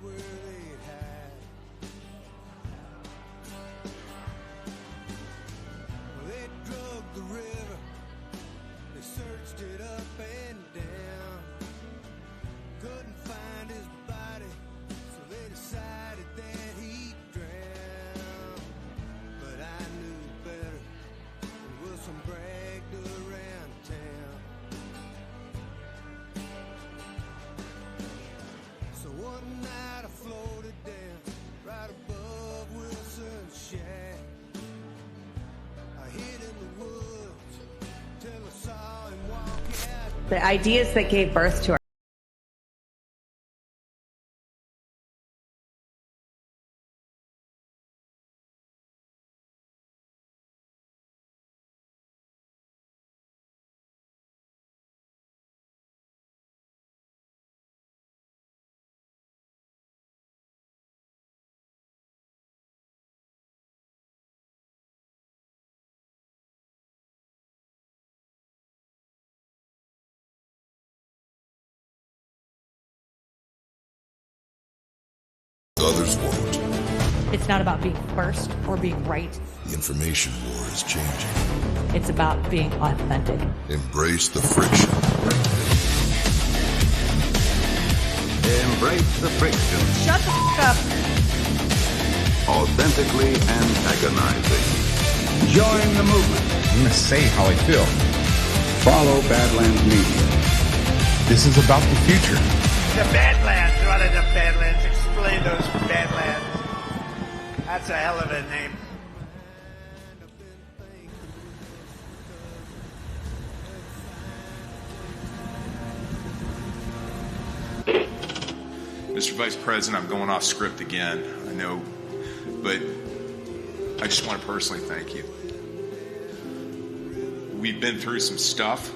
where they'd hide. Well, they drug the river, they searched it up and down, couldn't find his body, so they decided that he'd drown. But I knew better, and Wilson bragged around town. So one night I floated down right above Wilson's shack. I hid in the woods till I saw him walk out. The ideas that gave birth to our Others won't. It's not about being first or being right. The information war is changing. It's about being authentic. Embrace the friction. Embrace the friction. Shut the f*** up. Authentically antagonizing. Join the movement. I'm going to say how I feel. Follow Badlands Media. This is about the future. The Badlands. What are the Badlands? Explain those Badlands. That's a hell of a name. Mr. Vice President, I'm going off script again, I know, but I just want to personally thank you. We've been through some stuff.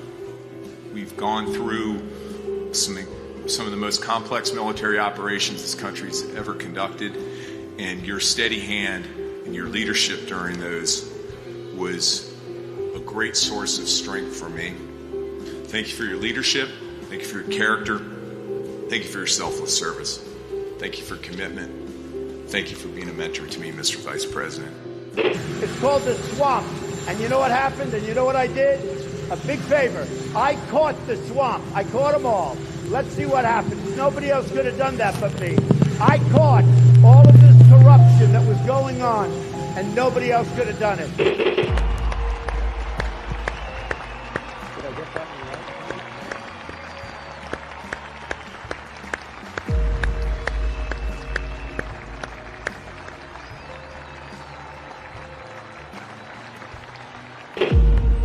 We've gone through some of the most complex military operations this country's ever conducted, and your steady hand and your leadership during those was a great source of strength for me. Thank you for your leadership. Thank you for your character. Thank you for your selfless service. Thank you for commitment. Thank you for being a mentor to me, Mr. Vice President. It's called the swamp. And you know what happened? And you know what I did? A big favor. I caught the swamp. I caught them all. Let's see what happens. Nobody else could have done that but me. I caught all of this corruption that was going on, and nobody else could have done it. Did I get that one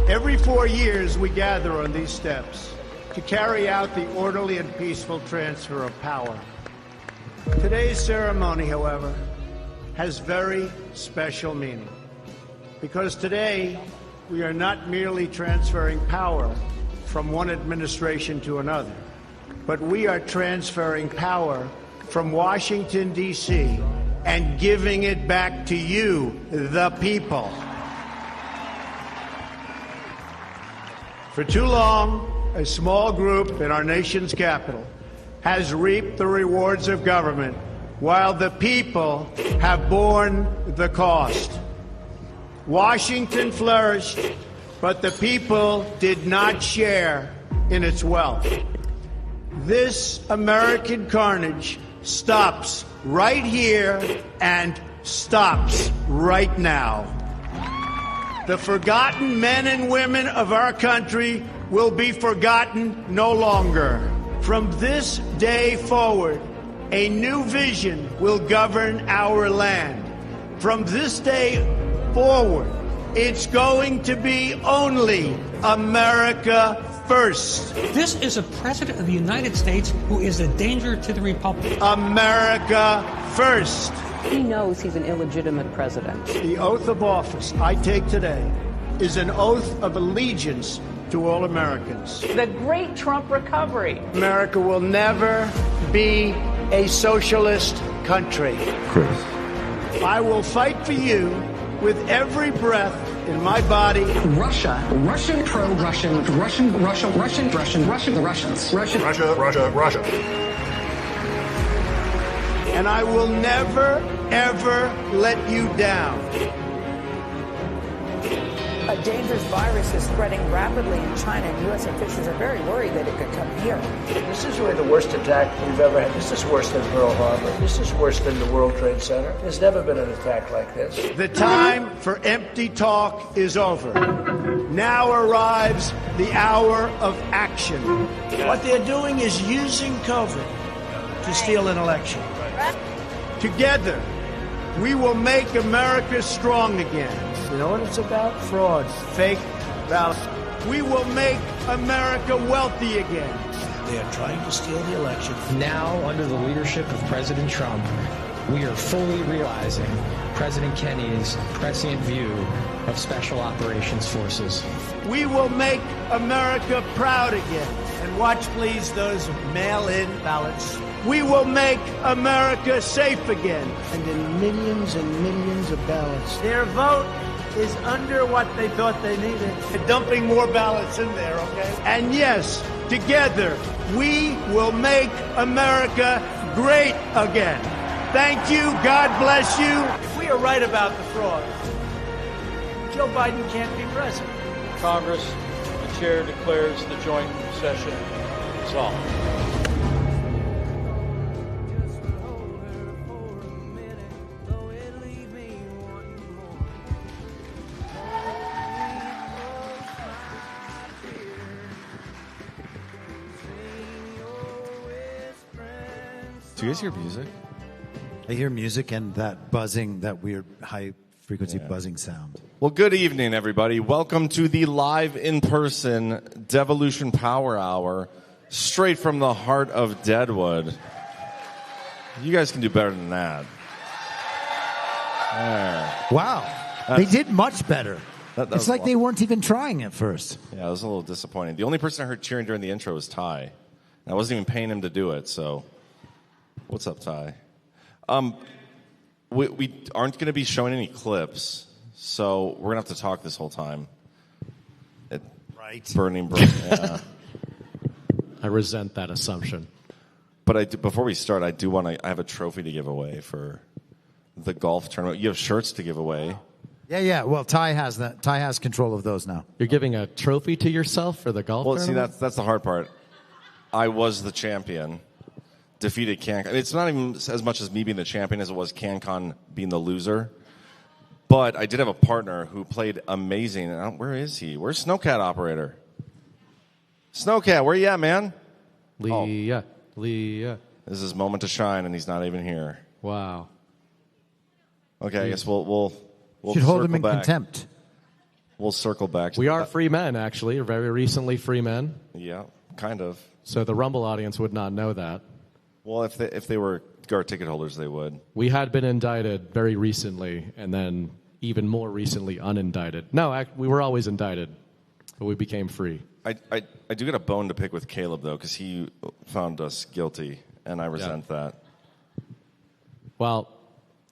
right? Every 4 years, we gather on these steps to carry out the orderly and peaceful transfer of power. Today's ceremony, however, has very special meaning, because today we are not merely transferring power from one administration to another, but we are transferring power from Washington, D.C., and giving it back to you, the people. For too long, a small group in our nation's capital has reaped the rewards of government, while the people have borne the cost. Washington flourished, but the people did not share in its wealth. This American carnage stops right here and stops right now. The forgotten men and women of our country will be forgotten no longer. From this day forward, a new vision will govern our land. From this day forward, it's going to be only America first. This is a president of the United States who is a danger to the Republic. America first. He knows he's an illegitimate president. The oath of office I take today is an oath of allegiance to all Americans. The great Trump recovery. America will never be a socialist country. Chris. I will fight for you with every breath in my body. Russia, Russian, pro-Russian, Russian, the Russians. Russia. and I will never, ever let you down. A dangerous virus is spreading rapidly in China, and U.S. officials are very worried that it could come here. This is really the worst attack we've ever had. This is worse than Pearl Harbor. This is worse than the World Trade Center. There's never been an attack like this. The time for empty talk is over. Now arrives the hour of action. What they're doing is using COVID to steal an election. Together, we will make America strong again. You know what it's about? Frauds. Fake ballots. We will make America wealthy again. They are trying to steal the election. Now, under the leadership of President Trump, we are fully realizing President Kennedy's prescient view of Special Operations Forces. We will make America proud again. And watch, please, those mail-in ballots. We will make America safe again. And in millions and millions of ballots. Their vote is under what they thought they needed. They're dumping more ballots in there, okay? And yes, together, we will make America great again. Thank you. God bless you. If we are right about the fraud, Joe Biden can't be president. Congress, the chair declares the joint session resolved. Do you guys hear music? I hear music and that buzzing, that weird high-frequency buzzing sound. Well, good evening, everybody. Welcome to the live in-person Devolution Power Hour, straight from the heart of Deadwood. You guys can do better than that. There. Wow. They did much better. It's like they weren't even trying at first. Yeah, it was a little disappointing. The only person I heard cheering during the intro was Ty. And I wasn't even paying him to do it, so... What's up, Ty? We aren't going to be showing any clips, so we're going to have to talk this whole time. Right. Burning. Yeah. I resent that assumption. But before we start, I have a trophy to give away for the golf tournament. You have shirts to give away. Yeah. Well, Ty has that. Ty has control of those now. You're giving a trophy to yourself for the golf tournament? Well, see, that's the hard part. I was the champion. Defeated CanCon. It's not even as much as me being the champion as it was CanCon being the loser. But I did have a partner who played amazing. Where is he? Where's Snowcat operator? Snowcat, where you at, man? Leah. This is his moment to shine, and he's not even here. Wow. Okay, I guess we'll should hold him in back. contempt. We'll circle back. We are free men, actually. Very recently free men. Yeah, kind of. So the Rumble audience would not know that. Well, if they were GART ticket holders, they would. We had been indicted very recently, and then even more recently unindicted. No, we were always indicted, but we became free. I do get a bone to pick with Caleb, though, because he found us guilty, and I resent that. Well,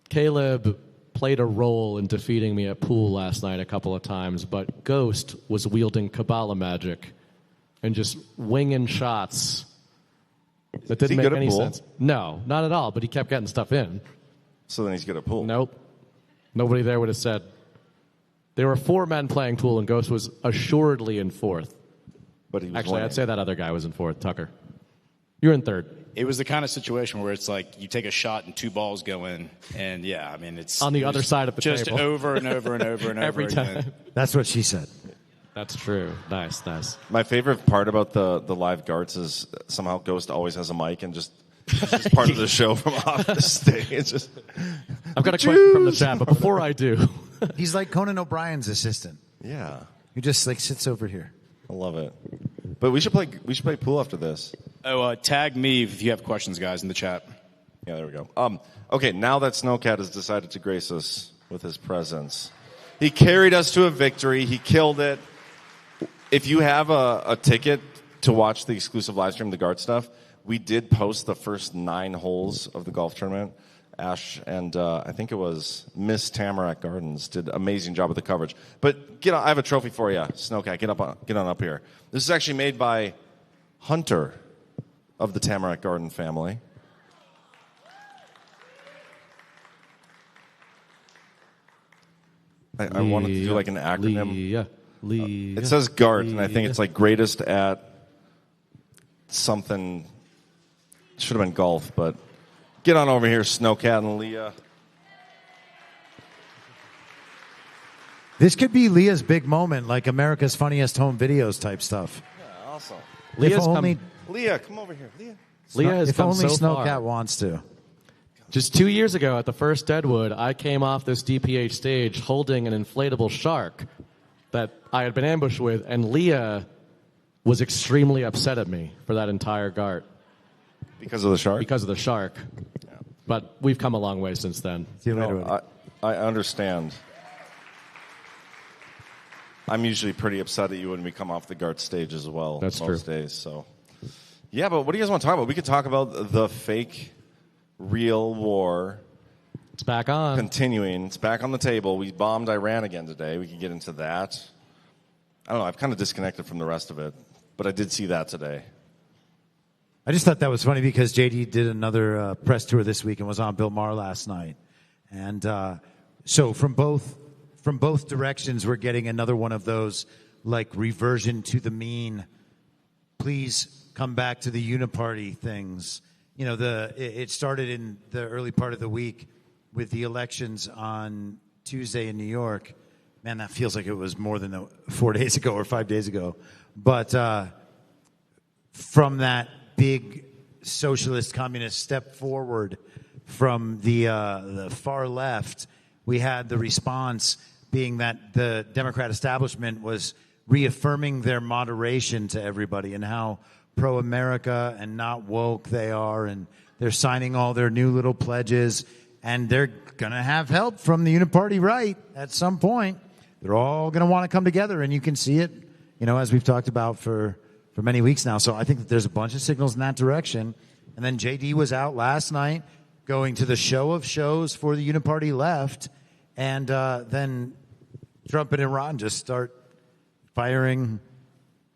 Caleb played a role in defeating me at pool last night a couple of times, but Ghost was wielding Kabbalah magic and just winging shots. That didn't make any sense. No, not at all, but he kept getting stuff in. So then he's good at pool. Nope. Nobody there would have said. There were 4 men playing pool, and Ghost was assuredly in 4th. But he was Actually, winning. I'd say that other guy was in 4th, Tucker. You're in 3rd. It was the kind of situation where it's like you take a shot and 2 balls go in, and yeah, I mean it's on the other side of the just table. over and over and over and every over time. Again. That's what she said. That's true. Nice. My favorite part about the live GARTs is somehow Ghost always has a mic and just part of the show from off the stage. It's just I've got a question from the chat, but before I do, he's like Conan O'Brien's assistant. Yeah, he just like sits over here. I love it. But we should play pool after this. Oh, tag me if you have questions, guys, in the chat. Yeah, there we go. Okay, now that Snowcat has decided to grace us with his presence, he carried us to a victory. He killed it. If you have a ticket to watch the exclusive live stream, the GART stuff, we did post the first 9 holes of the golf tournament. Ash and I think it was Miss Tamarack Gardens did an amazing job with the coverage. But I have a trophy for you, Snowcat. Get on up here. This is actually made by Hunter of the Tamarack Garden family. I wanted to do like an acronym. Leah. It says GART, and I think it's like greatest at something. Should have been golf, but get on over here, Snowcat and Leah. This could be Leah's big moment, like America's Funniest Home Videos type stuff. Yeah, awesome. Leah, come over here. Leah has if come only so Snowcat far. wants to. Just 2 years ago at the first Deadwood, I came off this DPH stage holding an inflatable shark that I had been ambushed with, and Leah was extremely upset at me for that entire GART. Because of the shark? Because of the shark. Yeah. But we've come a long way since then. See you later. I understand. I'm usually pretty upset at you when we come off the GART stage as well. That's most true. days. So, yeah, but what do you guys want to talk about? We could talk about the fake, real war. It's back on. Continuing. It's back on the table. We bombed Iran again today. We could get into that. I don't know. I've kind of disconnected from the rest of it, but I did see that today. I just thought that was funny because JD did another press tour this week and was on Bill Maher last night. And so from both directions, we're getting another one of those, like, reversion to the mean, please come back to the uniparty things. You know, it started in the early part of the week with the elections on Tuesday in New York. Man, that feels like it was more than 4 days ago or 5 days ago. But from that big socialist communist step forward from the far left, we had the response being that the Democrat establishment was reaffirming their moderation to everybody and how pro-America and not woke they are, and they're signing all their new little pledges, and they're going to have help from the uniparty right at some point. They're all going to want to come together, and you can see it, you know, as we've talked about for many weeks now. So I think that there's a bunch of signals in that direction. And then JD was out last night going to the show of shows for the uniparty left, and then Trump and Iran just start firing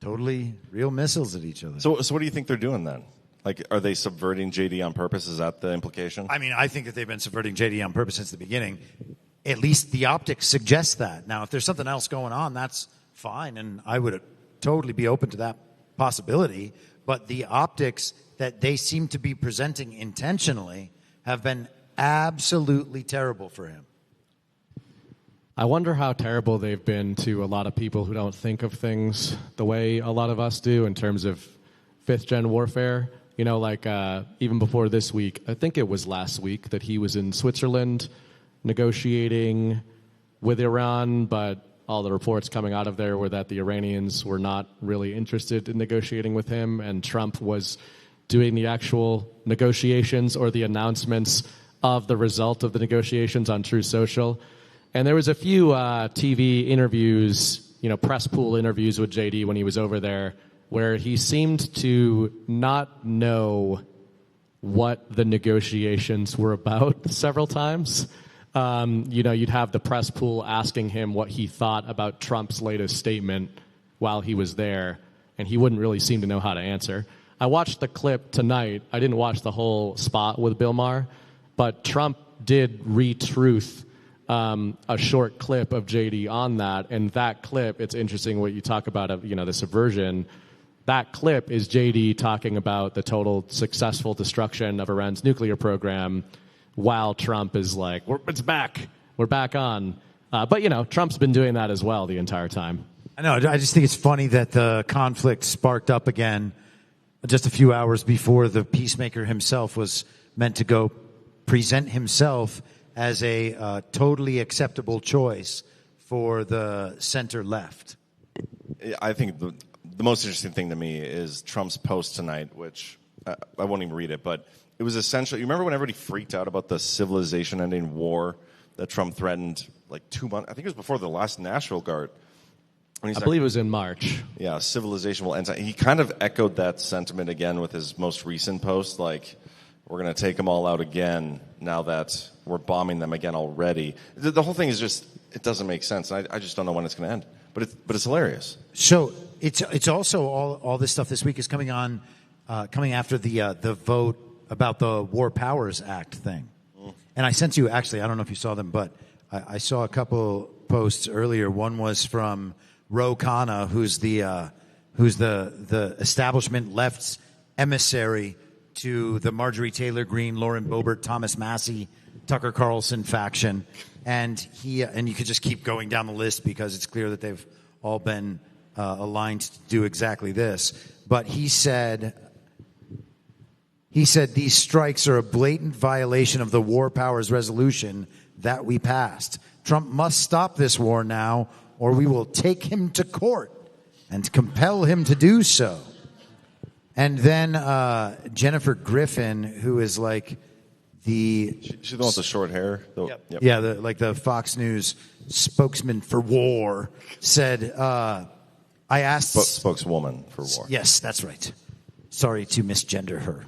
totally real missiles at each other. So what do you think they're doing then? Like, are they subverting JD on purpose? Is that the implication? I mean, I think that they've been subverting JD on purpose since the beginning. At least the optics suggest that. Now, if there's something else going on, that's fine, and I would totally be open to that possibility. But the optics that they seem to be presenting intentionally have been absolutely terrible for him. I wonder how terrible they've been to a lot of people who don't think of things the way a lot of us do in terms of fifth-gen warfare. You know, like even before this week, I think it was last week, that he was in Switzerland negotiating with Iran, but all the reports coming out of there were that the Iranians were not really interested in negotiating with him, and Trump was doing the actual negotiations or the announcements of the result of the negotiations on True Social. And there was a few TV interviews, you know, press pool interviews with JD when he was over there, where he seemed to not know what the negotiations were about several times. You know, you'd have the press pool asking him what he thought about Trump's latest statement while he was there, and he wouldn't really seem to know how to answer. I watched the clip tonight. I didn't watch the whole spot with Bill Maher, but Trump did retruth a short clip of JD on that, and that clip, it's interesting what you talk about, you know, the subversion. That clip is JD talking about the total successful destruction of Iran's nuclear program, while Trump is like, it's back. We're back on. But, you know, Trump's been doing that as well the entire time. I know. I just think it's funny that the conflict sparked up again just a few hours before the peacemaker himself was meant to go present himself as a totally acceptable choice for the center left. I think the most interesting thing to me is Trump's post tonight, which I won't even read it, but it was essentially, you remember when everybody freaked out about the civilization-ending war that Trump threatened like 2 months? I think it was before the last Nashville GART. I believe it was in March. Yeah, civilization will end. He kind of echoed that sentiment again with his most recent post, like, we're going to take them all out again now that we're bombing them again already. The whole thing is just, it doesn't make sense. I just don't know when it's going to end. But it's hilarious. So it's also all this stuff this week is coming after the vote about the War Powers Act thing. And I sent you, actually, I don't know if you saw them, but I saw a couple posts earlier. One was from Ro Khanna, who's the establishment left's emissary to the Marjorie Taylor Greene, Lauren Boebert, Thomas Massie, Tucker Carlson faction, and you could just keep going down the list because it's clear that they've all been aligned to do exactly this. But he said these strikes are a blatant violation of the War Powers Resolution that we passed. Trump must stop this war now, or we will take him to court and compel him to do so. And then Jennifer Griffin, who is like she's the one with the short hair. Yep. Yeah, the Fox News spokesman for war, said, I asked... Spokeswoman for war. Yes, that's right. Sorry to misgender her.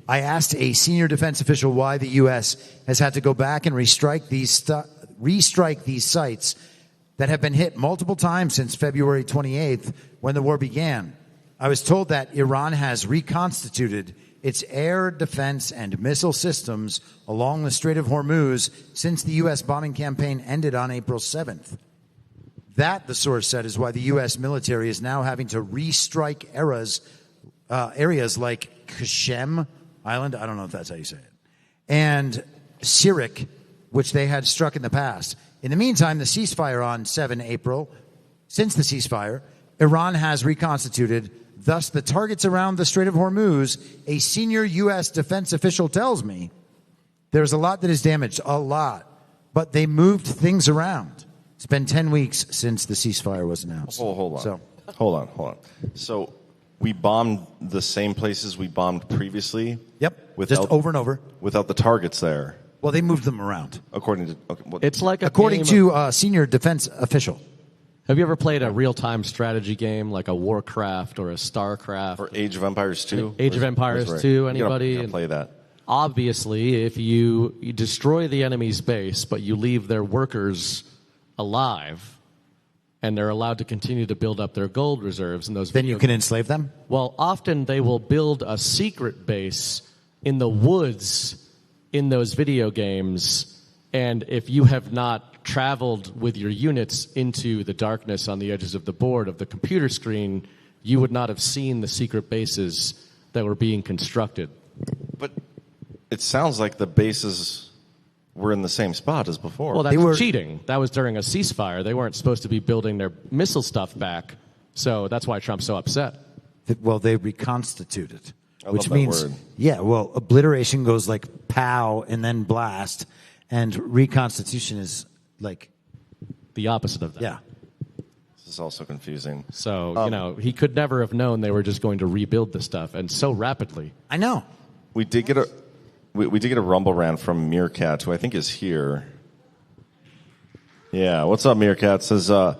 I asked a senior defense official why the U.S. has had to go back and restrike these sites that have been hit multiple times since February 28th when the war began. I was told that Iran has reconstituted its air defense and missile systems along the Strait of Hormuz since the U.S. bombing campaign ended on April 7th. That, the source said, is why the U.S. military is now having to restrike areas like Qasem Island, I don't know if that's how you say it, and Sirik, which they had struck in the past. In the meantime, the ceasefire on 7 April, since the ceasefire, Iran has reconstituted. Thus, the targets around the Strait of Hormuz, a senior U.S. defense official tells me, there's a lot that is damaged, a lot, but they moved things around. It's been 10 weeks since the ceasefire was announced. Hold on. So we bombed the same places we bombed previously? Yep, just over and over. Without the targets there? Well, they moved them around. According to a senior defense official. Have you ever played a real-time strategy game like a Warcraft or a StarCraft? Or Age of Empires 2? Age of Empires 2, anybody? You gotta play that. Obviously, if you destroy the enemy's base, but you leave their workers alive, and they're allowed to continue to build up their gold reserves in those then you can enslave them? Well, often they will build a secret base in the woods in those video games, and if you have not traveled with your units into the darkness on the edges of the board of the computer screen, you would not have seen the secret bases that were being constructed. But it sounds like the bases were in the same spot as before. Well, that's cheating. That was during a ceasefire. They weren't supposed to be building their missile stuff back, so that's why Trump's so upset. Well, they reconstituted. Which love that means, word. yeah, well, obliteration goes like pow and then blast, and reconstitution is like the opposite of that. Yeah. This is also confusing. So, he could never have known they were just going to rebuild the stuff, and so rapidly. I know. We did get a Rumble rant from Meerkat, who I think is here. Yeah, what's up, Meerkat? Says, oh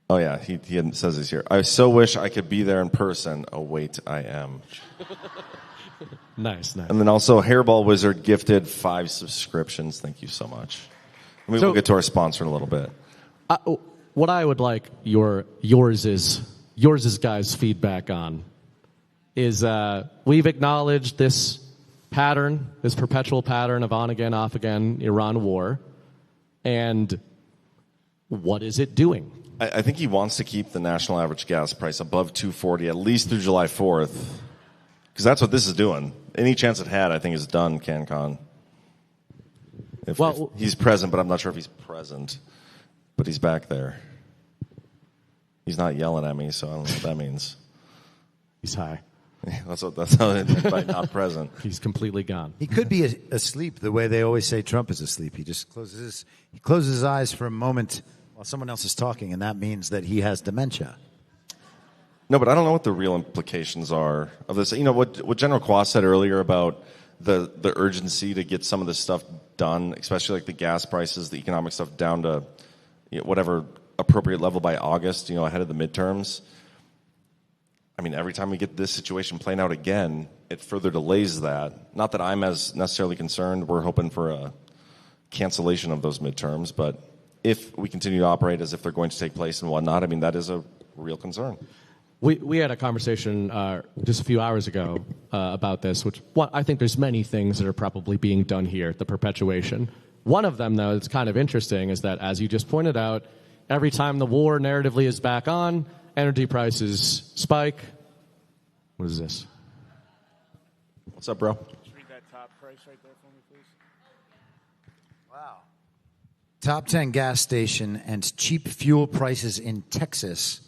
yeah, he says he's here. I so wish I could be there in person. Oh wait, I am. Nice. And then also, Hairball Wizard gifted 5 subscriptions. Thank you so much. We'll get to our sponsor in a little bit. What I would like yours is guys' feedback on is we've acknowledged this pattern, this perpetual pattern of on again, off again Iran war, and what is it doing? I think he wants to keep the national average gas price above $2.40 at least through July 4th, because that's what this is doing. Any chance it had, I think, is done, CanCon. If he's present, but I'm not sure if he's present. But he's back there. He's not yelling at me, so I don't know what that means. He's high. That's how it by not present. He's completely gone. He could be asleep the way they always say Trump is asleep. He just closes his eyes for a moment while someone else is talking, and that means that he has dementia. No, but I don't know what the real implications are of this. You know, what General Quast said earlier about the urgency to get some of this stuff done, especially like the gas prices, the economic stuff, down to whatever appropriate level by August, ahead of the midterms. I mean, every time we get this situation playing out again, it further delays that. Not that I'm as necessarily concerned. We're hoping for a cancellation of those midterms, but if we continue to operate as if they're going to take place and whatnot, I mean, that is a real concern. We had a conversation just a few hours ago about this, which I think there's many things that are probably being done here, the perpetuation. One of them, though, that's kind of interesting is that, as you just pointed out, every time the war narratively is back on, energy prices spike. What is this? What's up, bro? Just read that top price right there for me, please. Wow. Top 10 gas station and cheap fuel prices in Texas.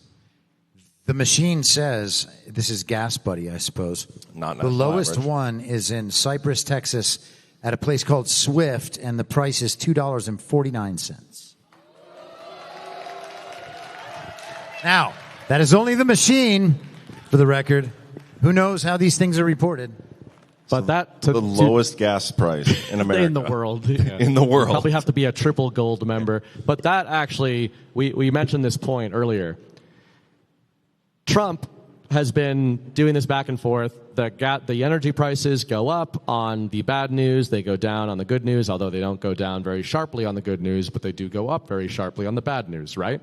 The machine says, this is Gas Buddy, I suppose. Not the lowest one is in Cypress, Texas, at a place called Swift, and the price is $2.49. Now, that is only the machine, for the record. Who knows how these things are reported? But that the lowest gas price in America. In the world. Yeah. In the world. Probably have to be a triple gold member. But that actually, we mentioned this point earlier. Trump has been doing this back and forth. The energy prices go up on the bad news. They go down on the good news, although they don't go down very sharply on the good news, but they do go up very sharply on the bad news, right?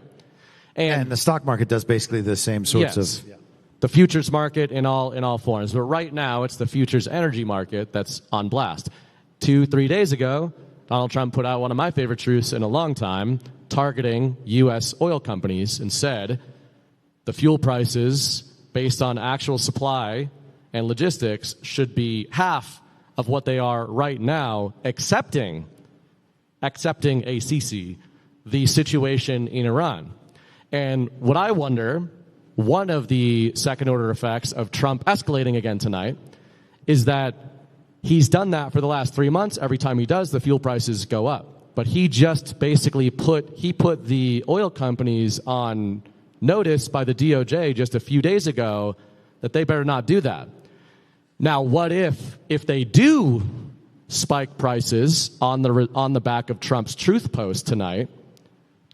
And the stock market does basically the same sorts of... Yeah. The futures market in all forms. But right now, it's the futures energy market that's on blast. 2-3 days ago, Donald Trump put out one of my favorite truths in a long time, targeting U.S. oil companies, and said the fuel prices, based on actual supply and logistics, should be half of what they are right now, accepting ACC, the situation in Iran. And what I wonder... One of the second-order effects of Trump escalating again tonight is that he's done that for the last 3 months. Every time he does, the fuel prices go up. But he just basically put the oil companies on notice by the DOJ just a few days ago that they better not do that. Now, what if they do spike prices on the back of Trump's truth post tonight?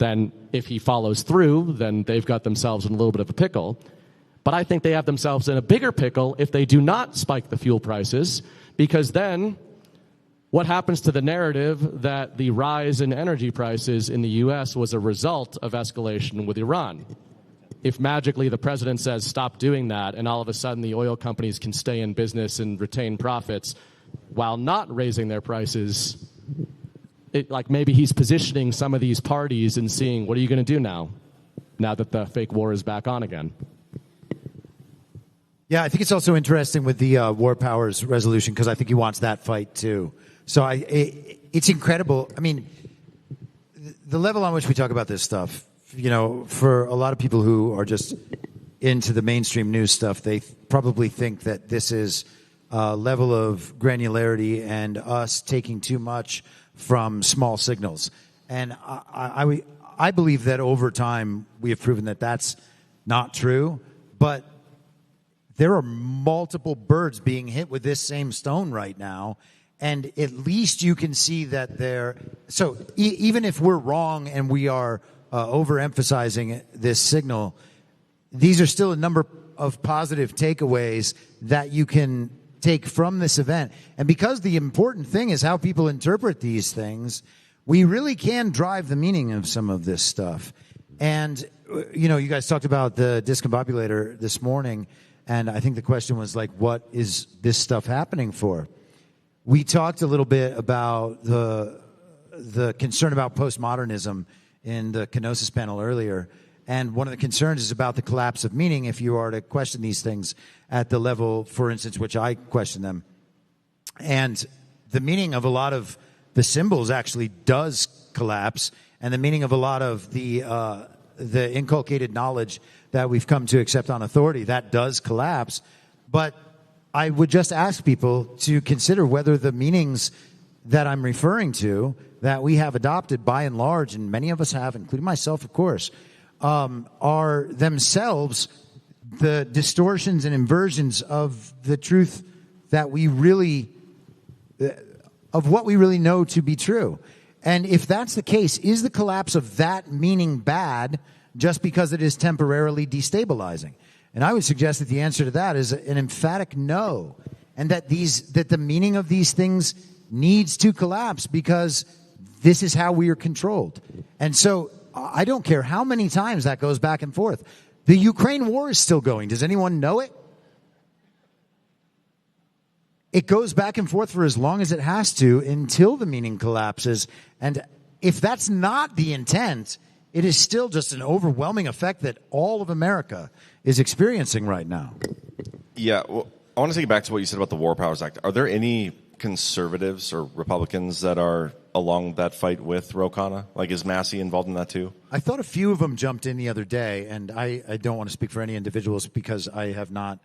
Then if he follows through, then they've got themselves in a little bit of a pickle. But I think they have themselves in a bigger pickle if they do not spike the fuel prices, because then what happens to the narrative that the rise in energy prices in the U.S. was a result of escalation with Iran? If magically the president says stop doing that, and all of a sudden the oil companies can stay in business and retain profits while not raising their prices... like maybe he's positioning some of these parties and seeing, what are you going to do now that the fake war is back on again? Yeah, I think it's also interesting with the War Powers resolution, because I think he wants that fight too. So it's incredible. I mean, the level on which we talk about this stuff, for a lot of people who are just into the mainstream news stuff, they probably think that this is a level of granularity and us taking too much from small signals. And I believe that over time we have proven that that's not true, but there are multiple birds being hit with this same stone right now, and at least you can see that so even if we're wrong and we are overemphasizing this signal, these are still a number of positive takeaways that you can take from this event. And because the important thing is how people interpret these things, we really can drive the meaning of some of this stuff. And, you guys talked about the discombobulator this morning, and I think the question was like, what is this stuff happening for? We talked a little bit about the concern about postmodernism in the kenosis panel earlier. And one of the concerns is about the collapse of meaning if you are to question these things at the level, for instance, which I question them. And the meaning of a lot of the symbols actually does collapse, and the meaning of a lot of the inculcated knowledge that we've come to accept on authority, that does collapse. But I would just ask people to consider whether the meanings that I'm referring to, that we have adopted by and large, and many of us have, including myself, of course, are themselves the distortions and inversions of the truth that we really, of what we really know to be true. And if that's the case, is the collapse of that meaning bad just because it is temporarily destabilizing? And I would suggest that the answer to that is an emphatic no, and that the meaning of these things needs to collapse because this is how we are controlled. And so I don't care how many times that goes back and forth. The Ukraine war is still going. Does anyone know it? it goes back and forth for as long as it has to until the meaning collapses. And if that's not the intent, it is still just an overwhelming effect that all of America is experiencing right now. Yeah, well, I want to take it back to what you said about the War Powers Act. Are there any conservatives or Republicans that are along that fight with Ro Khanna? Like, is Massey involved in that too? I thought a few of them jumped in the other day, and I don't want to speak for any individuals because I have not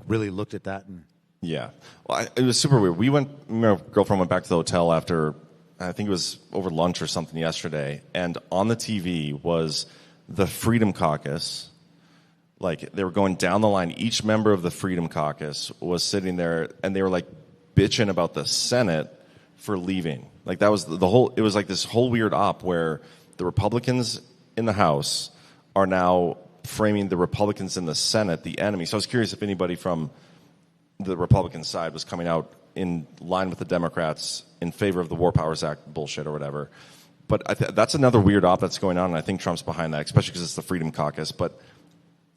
really looked at that. And yeah, well, it was super weird. My girlfriend went back to the hotel after, I think it was over lunch or something yesterday, and on the TV was the Freedom Caucus. Like, they were going down the line. Each member of the Freedom Caucus was sitting there, and they were like bitching about the Senate for leaving. Like, that was the whole. It was like this whole weird op where the Republicans in the House are now framing the Republicans in the Senate the enemy. So I was curious if anybody from the Republican side was coming out in line with the Democrats in favor of the War Powers Act bullshit or whatever. But that's another weird op that's going on, and I think Trump's behind that, especially because it's the Freedom Caucus. But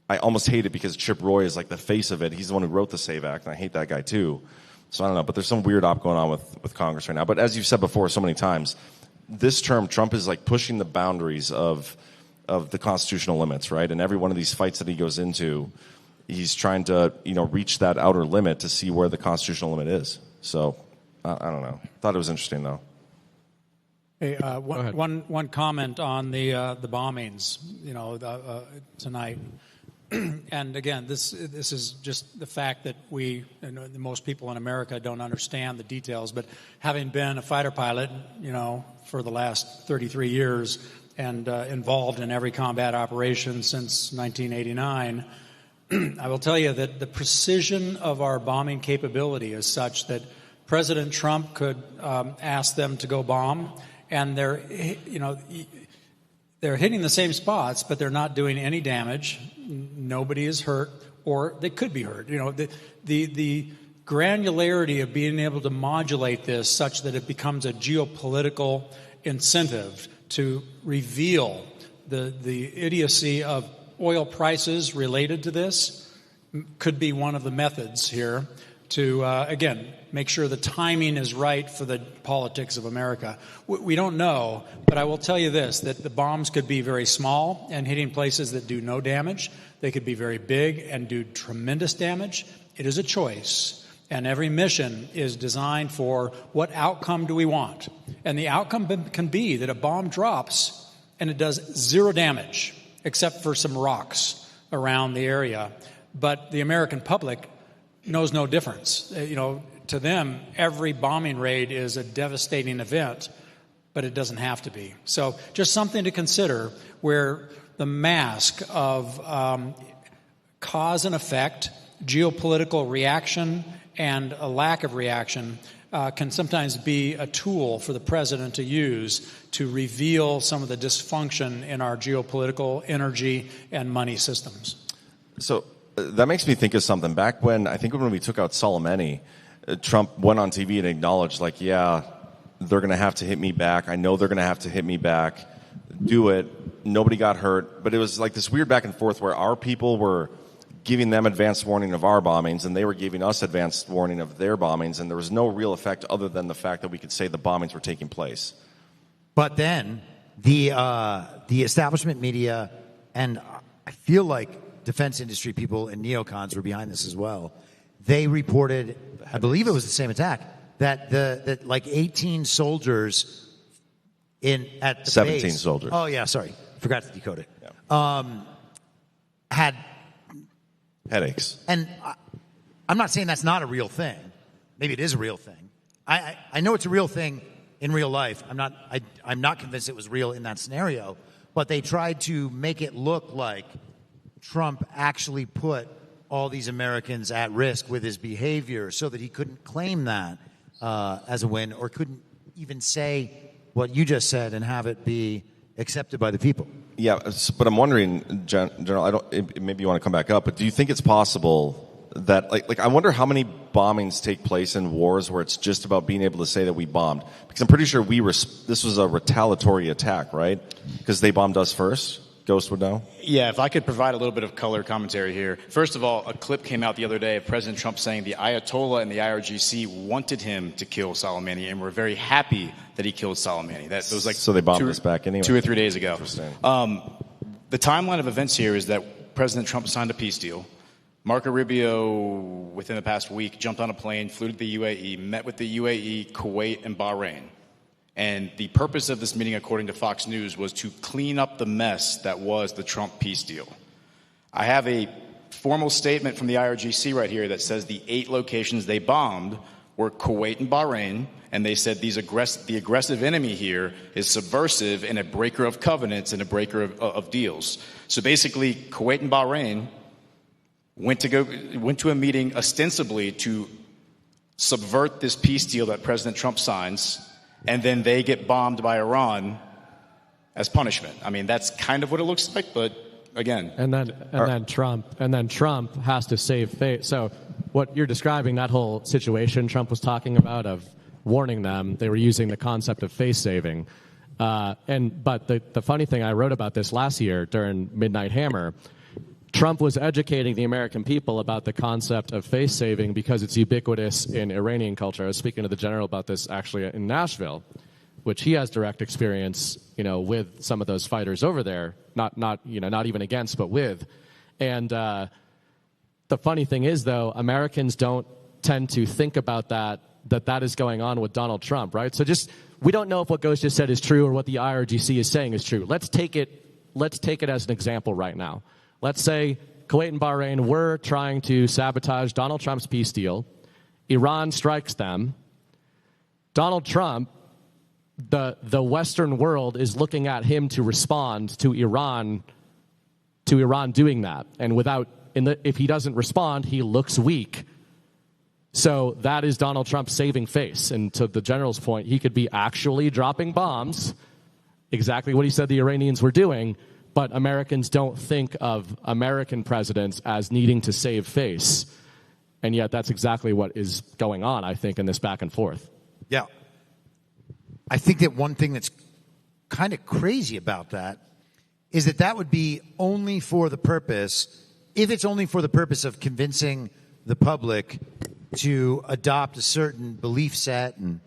I almost hate it because Chip Roy is like the face of it. He's the one who wrote the SAVE Act, and I hate that guy too. So I don't know, but there's some weird op going on with Congress right now. But as you've said before so many times, this term, Trump is like pushing the boundaries of the constitutional limits, right? And every one of these fights that he goes into, he's trying to, reach that outer limit to see where the constitutional limit is. So I don't know. Thought it was interesting though. Hey, one comment on the bombings, tonight. And again, this is just the fact that most people in America don't understand the details. But having been a fighter pilot, for the last 33 years and involved in every combat operation since 1989, I will tell you that the precision of our bombing capability is such that President Trump could ask them to go bomb, and they're hitting the same spots, but they're not doing any damage. Nobody is hurt, or they could be hurt. The granularity of being able to modulate this such that it becomes a geopolitical incentive to reveal the idiocy of oil prices related to this could be one of the methods here to, again, make sure the timing is right for the politics of America. We don't know, but I will tell you this, that the bombs could be very small and hitting places that do no damage. They could be very big and do tremendous damage. It is a choice, and every mission is designed for what outcome do we want. And the outcome can be that a bomb drops and it does zero damage, except for some rocks around the area. But the American public knows no difference. To them, every bombing raid is a devastating event, but it doesn't have to be. So just something to consider where the mask of cause and effect, geopolitical reaction, and a lack of reaction can sometimes be a tool for the president to use to reveal some of the dysfunction in our geopolitical, energy, and money systems. So that makes me think of something. Back when we took out Soleimani, Trump went on TV and acknowledged, they're going to have to hit me back. I know they're going to have to hit me back. Do it. Nobody got hurt. But it was like this weird back and forth where our people were giving them advanced warning of our bombings, and they were giving us advanced warning of their bombings, and there was no real effect other than the fact that we could say the bombings were taking place. But then the establishment media, and I feel like defense industry people and neocons were behind this as well. They reported, I believe it was the same attack, that 18 soldiers at the 17 base, soldiers. Oh yeah, sorry, forgot to decode it. Yeah. Had headaches. And I'm not saying that's not a real thing. Maybe it is a real thing. I know it's a real thing in real life. I'm not convinced it was real in that scenario. But they tried to make it look like Trump actually put all these Americans at risk with his behavior so that he couldn't claim that as a win, or couldn't even say what you just said and have it be accepted by the people. Yeah, but I'm wondering, General, maybe you want to come back up, but do you think it's possible that, I wonder how many bombings take place in wars where it's just about being able to say that we bombed? Because I'm pretty sure this was a retaliatory attack, right? Because they bombed us first? Ghost would know? Yeah, if I could provide a little bit of color commentary here. First of all, a clip came out the other day of President Trump saying the Ayatollah and the IRGC wanted him to kill Soleimani and were very happy that he killed Soleimani. That was like so they bombed us back anyway. 2 or 3 days ago. Interesting. The timeline of events here is that President Trump signed a peace deal. Marco Rubio, within the past week, jumped on a plane, flew to the UAE, met with the UAE, Kuwait, and Bahrain. And the purpose of this meeting, according to Fox News, was to clean up the mess that was the Trump peace deal. I have a formal statement from the IRGC right here that says the 8 locations they bombed were Kuwait and Bahrain, and they said the aggressive enemy here is subversive and a breaker of covenants and a breaker of deals. So basically, Kuwait and Bahrain went to a meeting ostensibly to subvert this peace deal that President Trump signs, and then they get bombed by Iran as punishment. I mean, that's kind of what it looks like, but again. And then Trump has to save face. So what you're describing, that whole situation Trump was talking about of warning them, they were using the concept of face saving. But the funny thing, I wrote about this last year during Midnight Hammer. Trump was educating the American people about the concept of face saving because it's ubiquitous in Iranian culture. I was speaking to the general about this actually in Nashville, which he has direct experience, with some of those fighters over there. Not even against, but with. And the funny thing is, though, Americans don't tend to think about that is going on with Donald Trump, right? So we don't know if what Ghost just said is true or what the IRGC is saying is true. Let's take it as an example right now. Let's say Kuwait and Bahrain were trying to sabotage Donald Trump's peace deal. Iran strikes them. Donald Trump, the Western world is looking at him to respond to Iran doing that. And if he doesn't respond, he looks weak. So that is Donald Trump's saving face. And to the general's point, he could be actually dropping bombs, exactly what he said the Iranians were doing. But Americans don't think of American presidents as needing to save face. And yet that's exactly what is going on, I think, in this back and forth. Yeah. I think that one thing that's kind of crazy about that is that would be only for the purpose, if it's only for the purpose of convincing the public to adopt a certain belief set and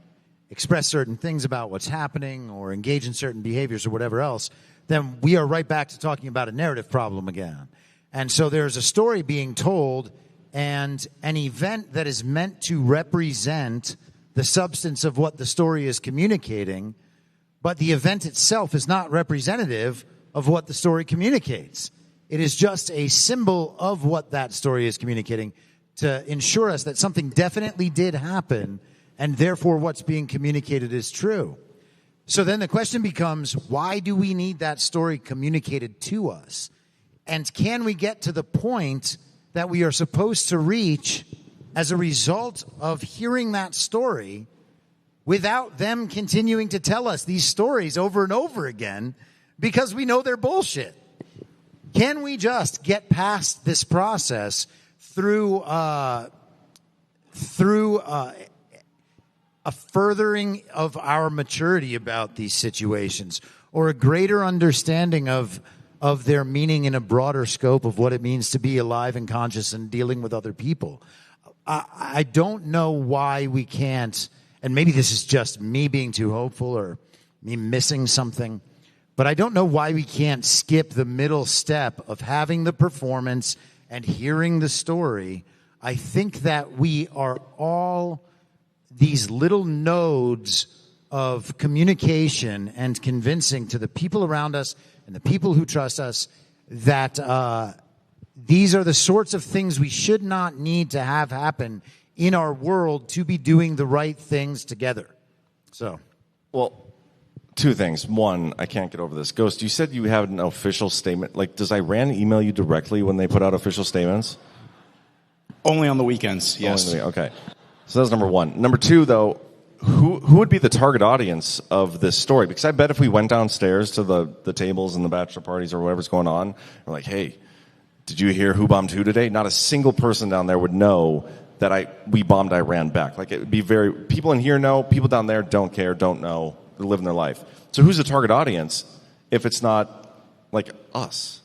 express certain things about what's happening or engage in certain behaviors or whatever else, then we are right back to talking about a narrative problem again. And so there's a story being told and an event that is meant to represent the substance of what the story is communicating, but the event itself is not representative of what the story communicates. It is just a symbol of what that story is communicating to ensure us that something definitely did happen, and therefore what's being communicated is true. So then the question becomes, why do we need that story communicated to us? And can we get to the point that we are supposed to reach as a result of hearing that story without them continuing to tell us these stories over and over again because we know they're bullshit? Can we just get past this process through a furthering of our maturity about these situations, or a greater understanding of their meaning in a broader scope of what it means to be alive and conscious and dealing with other people? I don't know why we can't, and maybe this is just me being too hopeful or me missing something, but I don't know why we can't skip the middle step of having the performance and hearing the story. I think that we are all these little nodes of communication and convincing to the people around us and the people who trust us that these are the sorts of things we should not need to have happen in our world to be doing the right things together. So, well, 2 things. One, I can't get over this. Ghost, you said you have an official statement. Like, does Iran email you directly when they put out official statements? Only on the weekends, yes. Okay. So that's number 1. Number 2, though, who would be the target audience of this story? Because I bet if we went downstairs to the tables and the bachelor parties or whatever's going on, we're like, hey, did you hear who bombed who today? Not a single person down there would know that we bombed Iran back. Like, it would be people in here know, people down there don't care, don't know, they're living their life. So who's the target audience if it's not like us.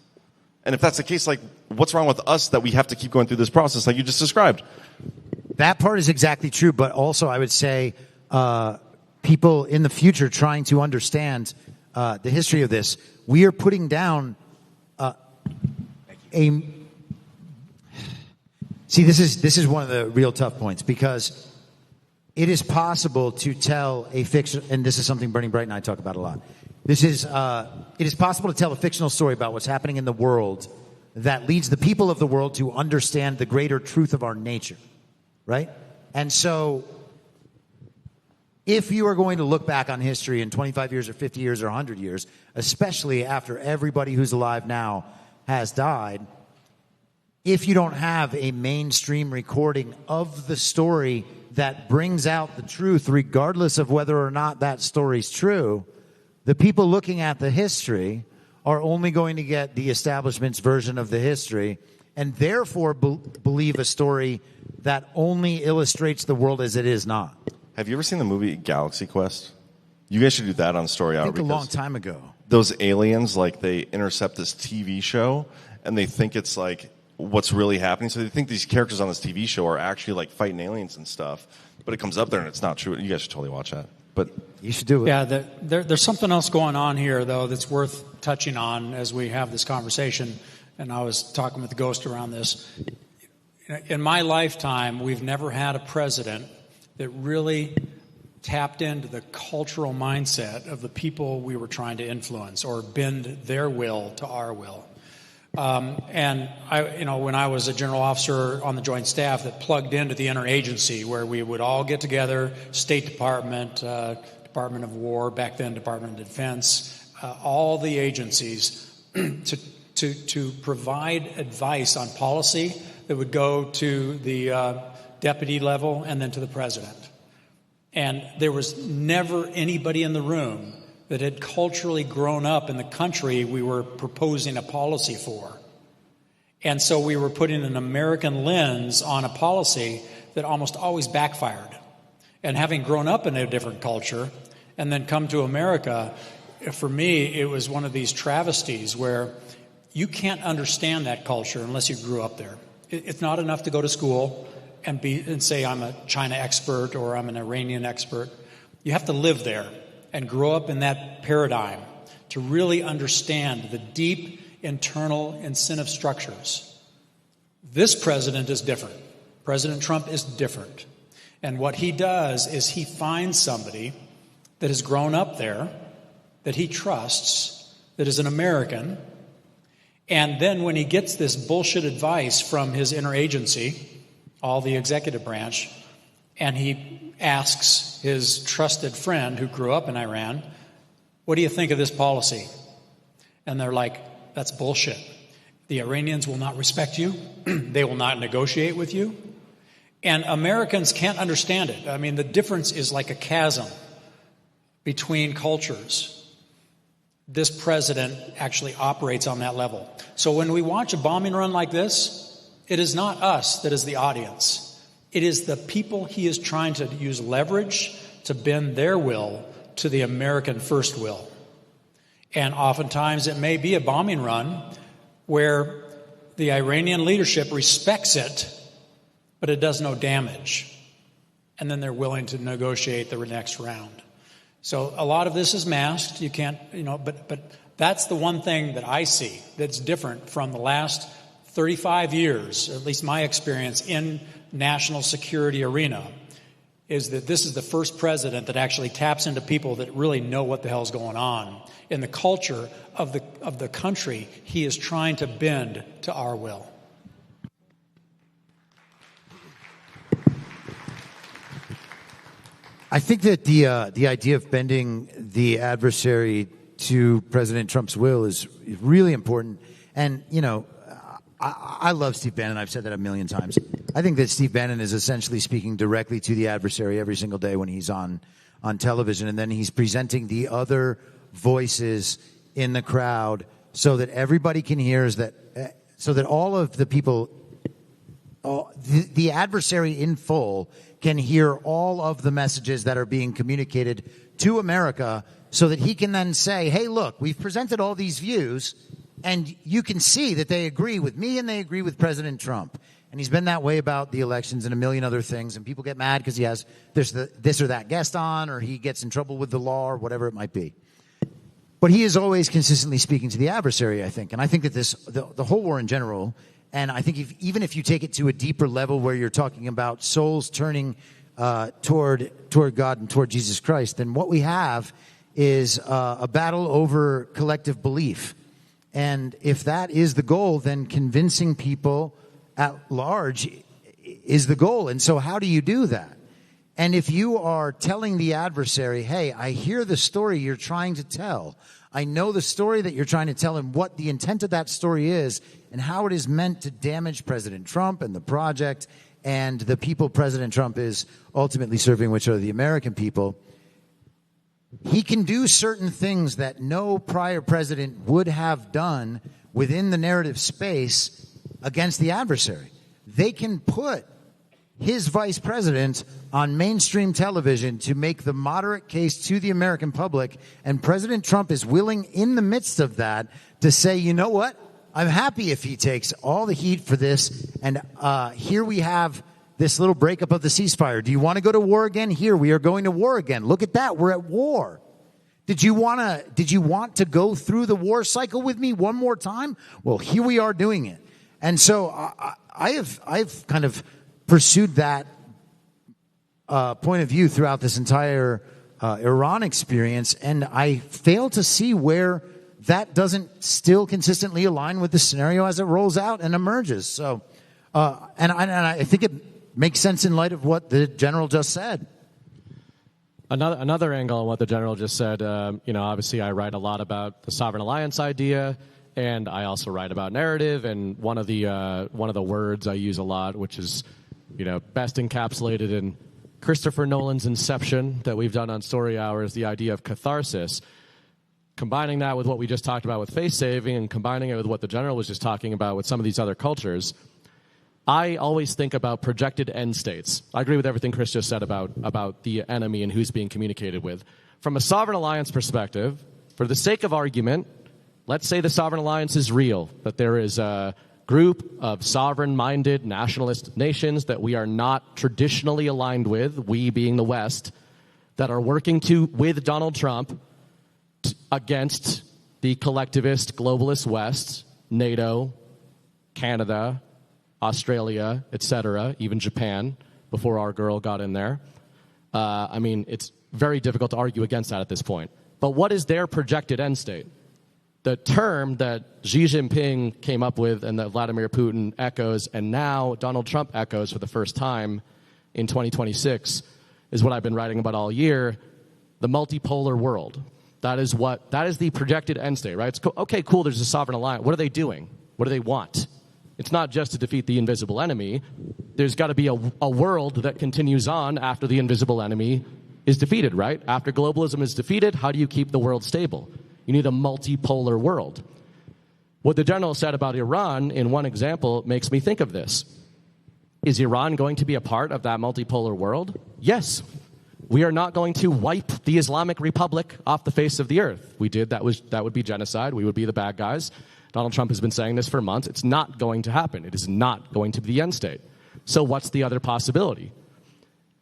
And if that's the case, like, what's wrong with us that we have to keep going through this process like you just described? That part is exactly true, but also I would say people in the future trying to understand the history of this, we are putting down See, this is one of the real tough points, because it is possible to tell a fiction, and this is something Bernie Bright and I talk about a lot. It is possible to tell a fictional story about what's happening in the world that leads the people of the world to understand the greater truth of our nature, right? And so, if you are going to look back on history in 25 years or 50 years or 100 years, especially after everybody who's alive now has died, if you don't have a mainstream recording of the story that brings out the truth, regardless of whether or not that story's true, the people looking at the history are only going to get the establishment's version of the history, and therefore believe a story that only illustrates the world as it is not. Have you ever seen the movie Galaxy Quest? You guys should do that on Story Hour. I think a long time ago. Those aliens, like, they intercept this TV show, and they think it's like what's really happening. So they think these characters on this TV show are actually like fighting aliens and stuff. But it comes up there and it's not true. You guys should totally watch that. But you should do it. Yeah, there's something else going on here, though, that's worth touching on as we have this conversation. And I was talking with the Ghost around this. In my lifetime, we've never had a president that really tapped into the cultural mindset of the people we were trying to influence or bend their will to our will. And when I was a general officer on the Joint Staff that plugged into the interagency, where we would all get together, State Department, Department of War, back then Department of Defense, all the agencies to provide advice on policy that would go to the deputy level and then to the president. And there was never anybody in the room that had culturally grown up in the country we were proposing a policy for. And so we were putting an American lens on a policy that almost always backfired. And having grown up in a different culture and then come to America, for me, it was one of these travesties where you can't understand that culture unless you grew up there. It's not enough to go to school and say I'm a China expert or I'm an Iranian expert. You have to live there and grow up in that paradigm to really understand the deep internal incentive structures. This president is different. President Trump is different. And what he does is he finds somebody that has grown up there, that he trusts, that is an American, and then when he gets this bullshit advice from his interagency, all the executive branch, and he asks his trusted friend who grew up in Iran, what do you think of this policy? And they're like, that's bullshit. The Iranians will not respect you. They will not negotiate with you. And Americans can't understand it. I mean, the difference is like a chasm between cultures. This president actually operates on that level. So when we watch a bombing run like this, it is not us that is the audience. It is the people he is trying to use leverage to bend their will to the American first will. And oftentimes it may be a bombing run where the Iranian leadership respects it, but it does no damage. And then they're willing to negotiate the next round. So a lot of this is masked. You can't, but that's the one thing that I see that's different from the last 35 years, at least my experience in national security arena, is that this is the first president that actually taps into people that really know what the hell's going on in the culture of the country he is trying to bend to our will. I think that the idea of bending the adversary to President Trump's will is really important. And, I love Steve Bannon. I've said that a million times. I think that Steve Bannon is essentially speaking directly to the adversary every single day when he's on television, and then he's presenting the other voices in the crowd so that everybody can hear so that all of the people, the adversary in full, can hear all of the messages that are being communicated to America so that he can then say, hey, look, we've presented all these views, And you can see that they agree with me and they agree with President Trump. And he's been that way about the elections and a million other things. And people get mad because he has this or that guest on, or he gets in trouble with the law, or whatever it might be. But he is always consistently speaking to the adversary, I think. And I think that the whole war in general, and I think even if you take it to a deeper level where you're talking about souls turning toward God and toward Jesus Christ, then what we have is a battle over collective belief. And if that is the goal, then convincing people at large is the goal. And so how do you do that? And if you are telling the adversary, hey, I hear the story you're trying to tell. I know the story that you're trying to tell, and what the intent of that story is and how it is meant to damage President Trump and the project and the people President Trump is ultimately serving, which are the American people. He can do certain things that no prior president would have done within the narrative space against the adversary. They can put his vice president on mainstream television to make the moderate case to the American public, and President Trump is willing in the midst of that to say, you know what, I'm happy if he takes all the heat for this, and here we have this little breakup of the ceasefire. Do you want to go to war again? Here, we are going to war again. Look at that, we're at war. Did you want to go through the war cycle with me one more time? Well, here we are doing it. And so I've kind of pursued that point of view throughout this entire Iran experience, and I fail to see where that doesn't still consistently align with the scenario as it rolls out and emerges. So, and I think it makes sense in light of what the general just said. Another angle on what the general just said, obviously I write a lot about the sovereign alliance idea, and I also write about narrative. And one of the words I use a lot, which is, best encapsulated in Christopher Nolan's Inception that we've done on Story Hour, is the idea of catharsis. Combining that with what we just talked about with face saving, and combining it with what the general was just talking about with some of these other cultures, I always think about projected end states. I agree with everything Chris just said about the enemy and who's being communicated with. From a sovereign alliance perspective, for the sake of argument, let's say the sovereign alliance is real, that there is a group of sovereign-minded nationalist nations that we are not traditionally aligned with, we being the West, that are working with Donald Trump against the collectivist, globalist West, NATO, Canada, Australia, etc., even Japan, before our girl got in there. It's very difficult to argue against that at this point. But what is their projected end state? The term that Xi Jinping came up with and that Vladimir Putin echoes, and now Donald Trump echoes for the first time in 2026, is what I've been writing about all year, the multipolar world. That is the projected end state, right? Okay, cool, there's a sovereign alliance. What are they doing? What do they want? It's not just to defeat the invisible enemy. There's got to be a world that continues on after the invisible enemy is defeated, right? After globalism is defeated, how do you keep the world stable? You need a multipolar world. What the general said about Iran in one example makes me think of this. Is Iran going to be a part of that multipolar world? Yes. We are not going to wipe the Islamic Republic off the face of the earth. That would be genocide. We would be the bad guys. Donald Trump has been saying this for months. It's not going to happen. It is not going to be the end state. So what's the other possibility?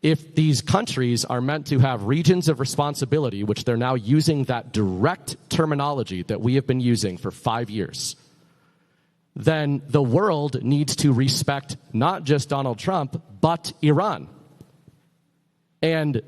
If these countries are meant to have regions of responsibility, which they're now using that direct terminology that we have been using for 5 years, then the world needs to respect not just Donald Trump, but Iran. And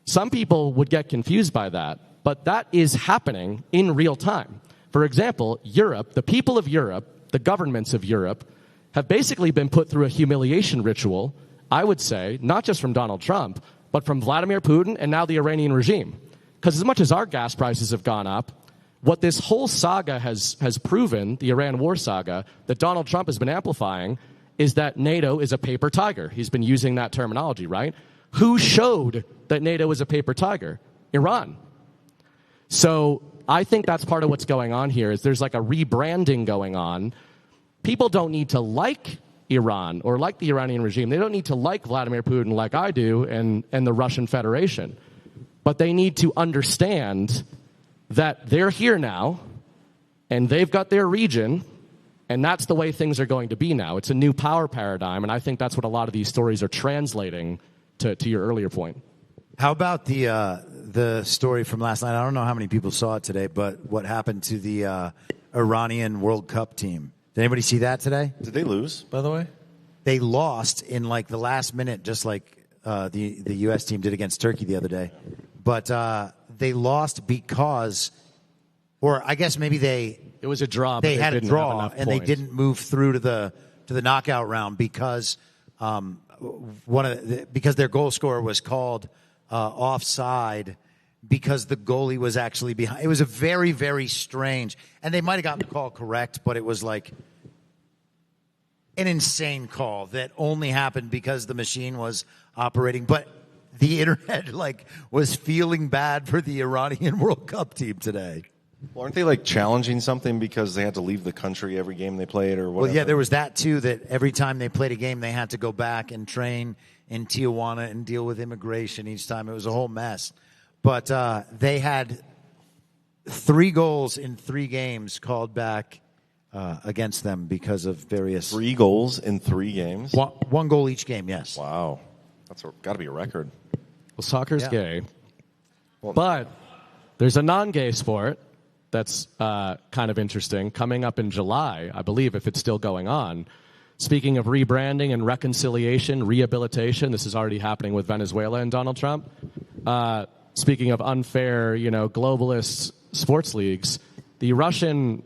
some people would get confused by that, but that is happening in real time. For example, Europe, the people of Europe, the governments of Europe, have basically been put through a humiliation ritual, I would say, not just from Donald Trump, but from Vladimir Putin and now the Iranian regime. Because as much as our gas prices have gone up, what this whole saga has proven, the Iran war saga, that Donald Trump has been amplifying, is that NATO is a paper tiger. He's been using that terminology, right? Who showed that NATO is a paper tiger? Iran. So I think that's part of what's going on here, is there's like a rebranding going on. People don't need to like Iran or like the Iranian regime. They don't need to like Vladimir Putin like I do and the Russian Federation. But they need to understand that they're here now, and they've got their region, and that's the way things are going to be now. It's a new power paradigm, and I think that's what a lot of these stories are translating to your earlier point. How about the story from last night? I don't know how many people saw it today, but what happened to the Iranian World Cup team? Did anybody see that today? Did they lose, by the way? They lost in like the last minute, just like the U.S. team did against Turkey the other day. But they lost because, or I guess maybe it was a draw. They had a didn't draw have and points. they didn't move through to the knockout round because because their goal scorer was called offside because the goalie was actually behind. It was a very, very strange, and they might have gotten the call correct, but it was like an insane call that only happened because the machine was operating. But the internet was feeling bad for the Iranian World Cup team today. Well, aren't they challenging something because they had to leave the country every game they played or whatever? Well, yeah, there was that too, that every time they played a game, they had to go back and train in Tijuana and deal with immigration each time. It was a whole mess. But they had 3 goals in 3 games called back against them because of various... 3 goals in 3 games? One goal each game, yes. Wow. That's got to be a record. Well, soccer's gay. But there's a non-gay sport that's kind of interesting coming up in July, I believe, if it's still going on. Speaking of rebranding and reconciliation, rehabilitation, this is already happening with Venezuela and Donald Trump. Speaking of unfair, globalist sports leagues, the Russian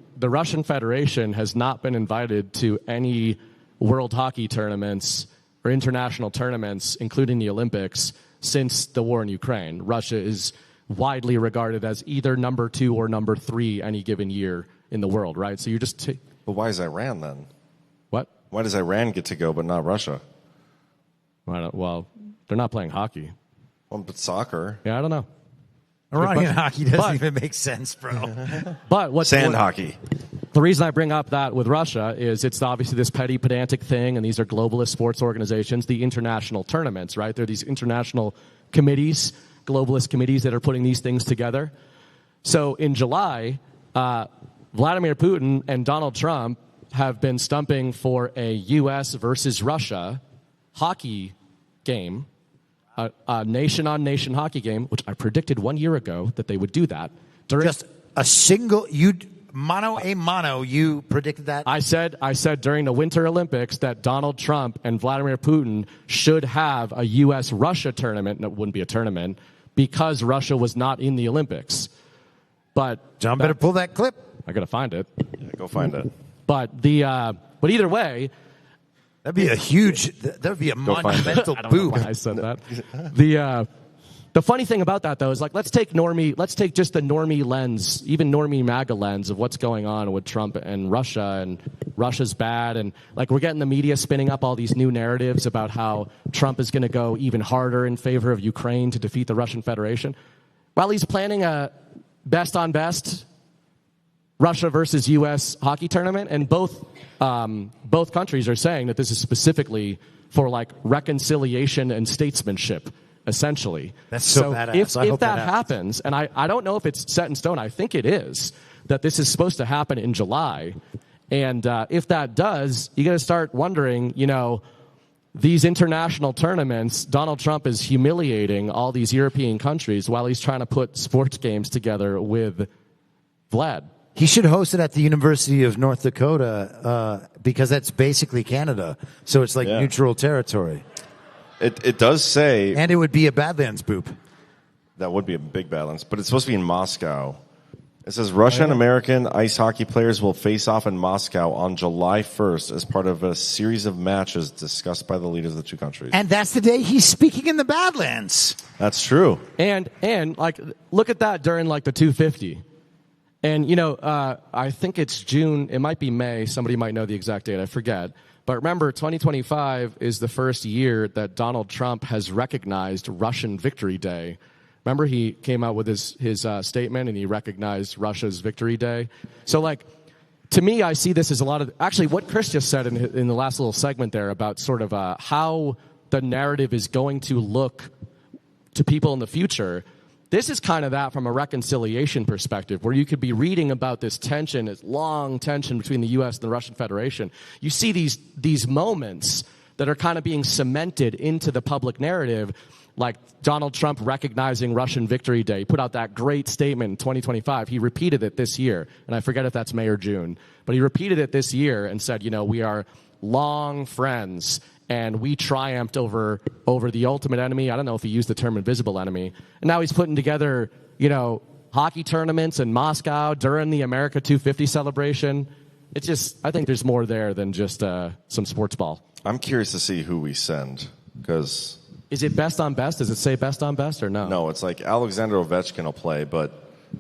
Federation has not been invited to any world hockey tournaments or international tournaments, including the Olympics, since the war in Ukraine. Russia is widely regarded as either number 2 or number 3 any given year in the world, right? So you're just... But why is Iran then? What? Why does Iran get to go but not Russia? Well, they're not playing hockey. Well, but soccer. Yeah, I don't know. Iranian hockey doesn't even make sense, bro. But Sand hockey. The reason I bring up that with Russia is it's obviously this petty, pedantic thing, and these are globalist sports organizations, the international tournaments, right? They're these international committees, globalist committees that are putting these things together. So in July, Vladimir Putin and Donald Trump have been stumping for a U.S. versus Russia hockey game, a nation-on-nation hockey game, which I predicted 1 year ago that they would do that. Just a single... Mano a mano, you predicted that? I said during the Winter Olympics that Donald Trump and Vladimir Putin should have a U.S.-Russia tournament, and it wouldn't be a tournament, because Russia was not in the Olympics. But John better pull that clip. I got to find it. Yeah, go find it. But either way... That'd be a monumental boob. I said that. The funny thing about that, though, is let's take just the normie lens, even normie MAGA lens of what's going on with Trump and Russia's bad, and we're getting the media spinning up all these new narratives about how Trump is going to go even harder in favor of Ukraine to defeat the Russian Federation, while he's planning a best on best Russia versus U.S. hockey tournament, and both countries are saying that this is specifically for reconciliation and statesmanship. Essentially. That's so badass. If that happens, and I don't know if it's set in stone, I think it is, that this is supposed to happen in July. And if that does, you got to start wondering, these international tournaments, Donald Trump is humiliating all these European countries while he's trying to put sports games together with Vlad. He should host it at the University of North Dakota because that's basically Canada. So it's neutral territory. It does say... And it would be a Badlands boop. That would be a big Badlands, but it's supposed to be in Moscow. It says Russian and American ice hockey players will face off in Moscow on July 1st as part of a series of matches discussed by the leaders of the 2 countries. And that's the day he's speaking in the Badlands. That's true. And look at that during the 250. And, I think it's June, it might be May, somebody might know the exact date, I forget. But remember, 2025 is the first year that Donald Trump has recognized Russian Victory Day. Remember, he came out with his statement and he recognized Russia's Victory Day. So, to me, I see this as a lot of... Actually, what Chris just said in the last little segment there about sort of how the narrative is going to look to people in the future This is kind of that from a reconciliation perspective, where you could be reading about this tension, this long tension between the U.S. and the Russian Federation. You see these moments that are kind of being cemented into the public narrative, like Donald Trump recognizing Russian Victory Day. He put out that great statement in 2025. He repeated it this year, and I forget if that's May or June, but he repeated it this year and said, we are long friends, and we triumphed over the ultimate enemy. I don't know if he used the term invisible enemy. And now he's putting together, hockey tournaments in Moscow during the America 250 celebration. It's just, I think there's more there than just some sports ball. I'm curious to see who we send, because... Is it best on best? Does it say best on best or no? No, it's like Alexander Ovechkin will play, but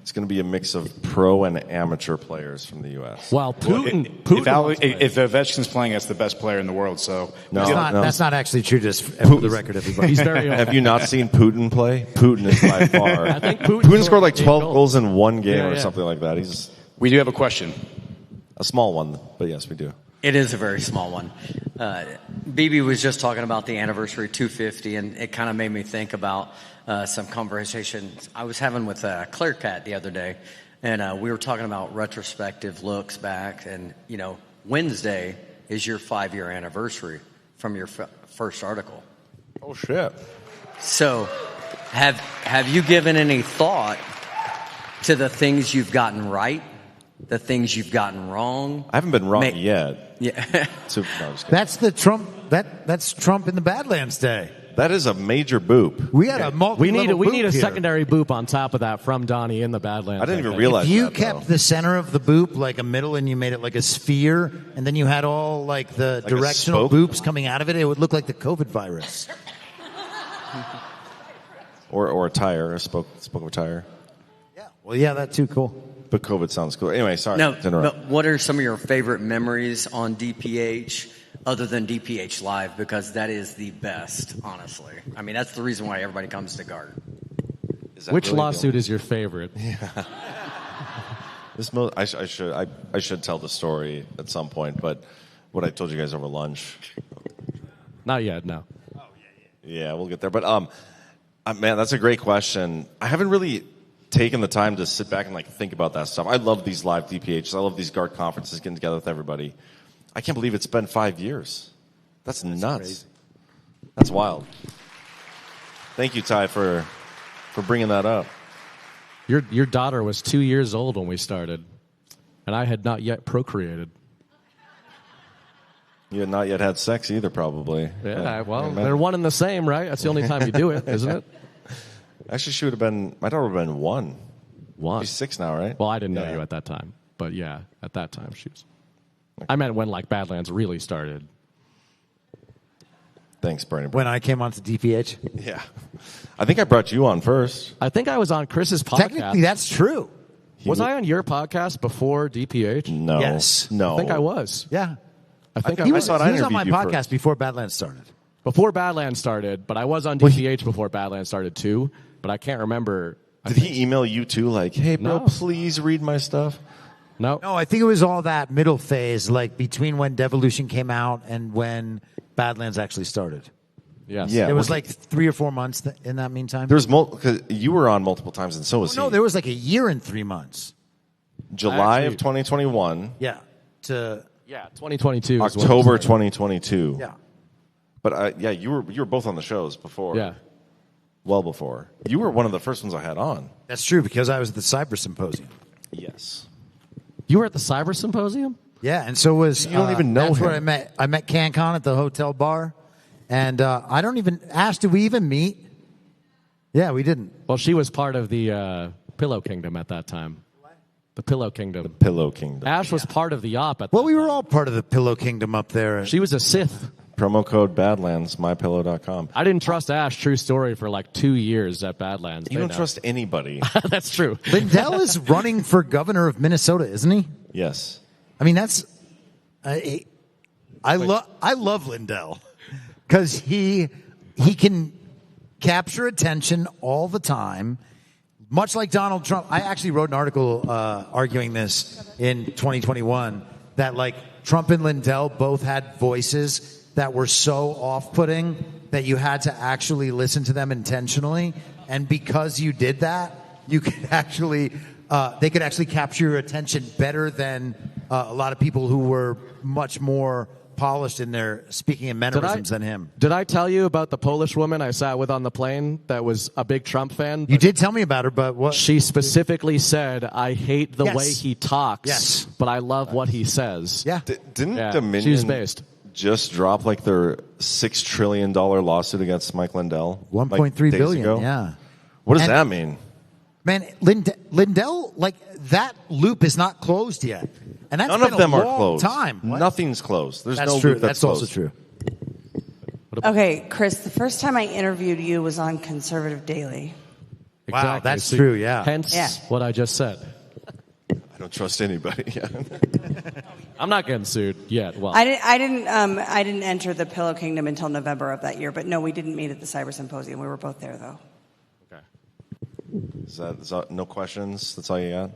it's going to be a mix of pro and amateur players from the U.S. Well, Putin if Ovechkin's playing, that's the best player in the world. So that's not actually true. Just for the record, everybody. He's very. Have you not seen Putin play? Putin is by far. I think Putin scored like 12 goals in one game or something like that. We do have a question. A small one, but yes, we do. It is a very small one. BB was just talking about the anniversary 250, and it kind of made me think about some conversations I was having with Claire Cat the other day, and we were talking about retrospective looks back, and Wednesday is your 5-year anniversary from your first article. Oh shit! So, have you given any thought to the things you've gotten right, the things you've gotten wrong? I haven't been wrong yet. Yeah. That's the Trump. That's Trump in the Badlands day. That is a major boop. We had a multi-level We need a here. secondary boop on top of that from Donnie in the Badlands. I didn't even realize if you that, kept the center of the boop like a middle and you made it like a sphere, and then you had all like the directional boops coming out of it, it would look like the COVID virus. or a tire, a spoke of a tire. Yeah. Well, yeah, that too. Cool. But COVID sounds cool. Anyway, sorry. No, to interrupt. but what are some of your favorite memories on DPH other than DPH Live? Because that is the best, honestly. I mean, that's the reason why everybody comes to GART. Which lawsuit is your favorite? Yeah. I should tell the story at some point, but what I told you guys over lunch. Not yet, no. Oh, yeah, we'll get there. But man, that's a great question. I haven't really taken the time to sit back and think about that stuff. I love these live DPHs. I love these GART conferences, getting together with everybody. I can't believe it's been 5 years. That's nuts. Crazy. That's wild. Thank you, Ty, for bringing that up. Your daughter was 2 years old when we started, and I had not yet procreated. You had not yet had sex either, probably. Yeah, well, they're one and the same, right? That's the only time you do it, isn't it? Actually, my daughter would have been one. She's 6 now, right? Well, I didn't know you at that time. But yeah, at that time she was. I meant when Badlands really started. Thanks, Bernie. When I came onto DPH? Yeah. I think I brought you on first. I think I was on Chris's podcast. Technically, that's true. Was I on your podcast before DPH? No. Yes. No. I think I was. Yeah. I think he was on my podcast first. before Badlands started. Before Badlands started, but I was on DPH before Badlands started too. But I can't remember. Did he email you too? Hey, bro, please read my stuff? No. No, I think it was all that middle phase, between when Devolution came out and when Badlands actually started. Yes. Yeah. It was 3 or 4 months in that meantime. There was cause you were on multiple times, and so was he. No, there was a year and 3 months. July of 2021. Yeah. To 2022. October 2022. Yeah. But you were both on the shows before. Yeah. Well before. You were one of the first ones I had on. That's true, because I was at the Cyber Symposium. Yes. You were at the Cyber Symposium? Yeah, and so was... You don't even know that's him. Where I met CanCon at the hotel bar, and I don't even... Ash, did we even meet? Yeah, we didn't. Well, she was part of the Pillow Kingdom at that time. The Pillow Kingdom. The Pillow Kingdom. Ash was part of the op at Well, we were all part of the Pillow Kingdom up there. She was a Sith. Promo code Badlands, mypillow.com. I didn't trust Ash, true story, for 2 years at Badlands. You don't trust anybody. That's true. Lindell is running for governor of Minnesota, isn't he? Yes. I mean, that's... I love Lindell because he can capture attention all the time, much like Donald Trump. I actually wrote an article arguing this in 2021 that Trump and Lindell both had voices that were so off-putting that you had to actually listen to them intentionally And because you did that, you could actually, they could actually capture your attention better than a lot of people who were much more polished in their speaking and mannerisms than him. Did I tell you about the Polish woman I sat with on the plane that was a big Trump fan? You did tell me about her, but what? She specifically said, I hate the Yes. way he talks, Yes. but I love what he says. Yeah. Didn't Yeah, Dominion she was based. just drop like their $6 trillion lawsuit against Mike Lindell? 1.3 days billion, ago? yeah. What does And- that mean? Man, Lindell, like, that loop is not closed yet. And that's None been of them a are long closed. time. What? Nothing's closed. There's That's no true. loop that's also closed. true. Okay, Chris, the first time I interviewed you was on Conservative Daily. Wow, Exactly. that's So- true, yeah. Hence Yeah. what I just said. I don't trust anybody. I'm not getting sued yet. Well, I didn't enter the Pillow Kingdom until November of that year, but no, we didn't meet at the Cyber Symposium. We were both there, though. Is that no questions? That's all you got?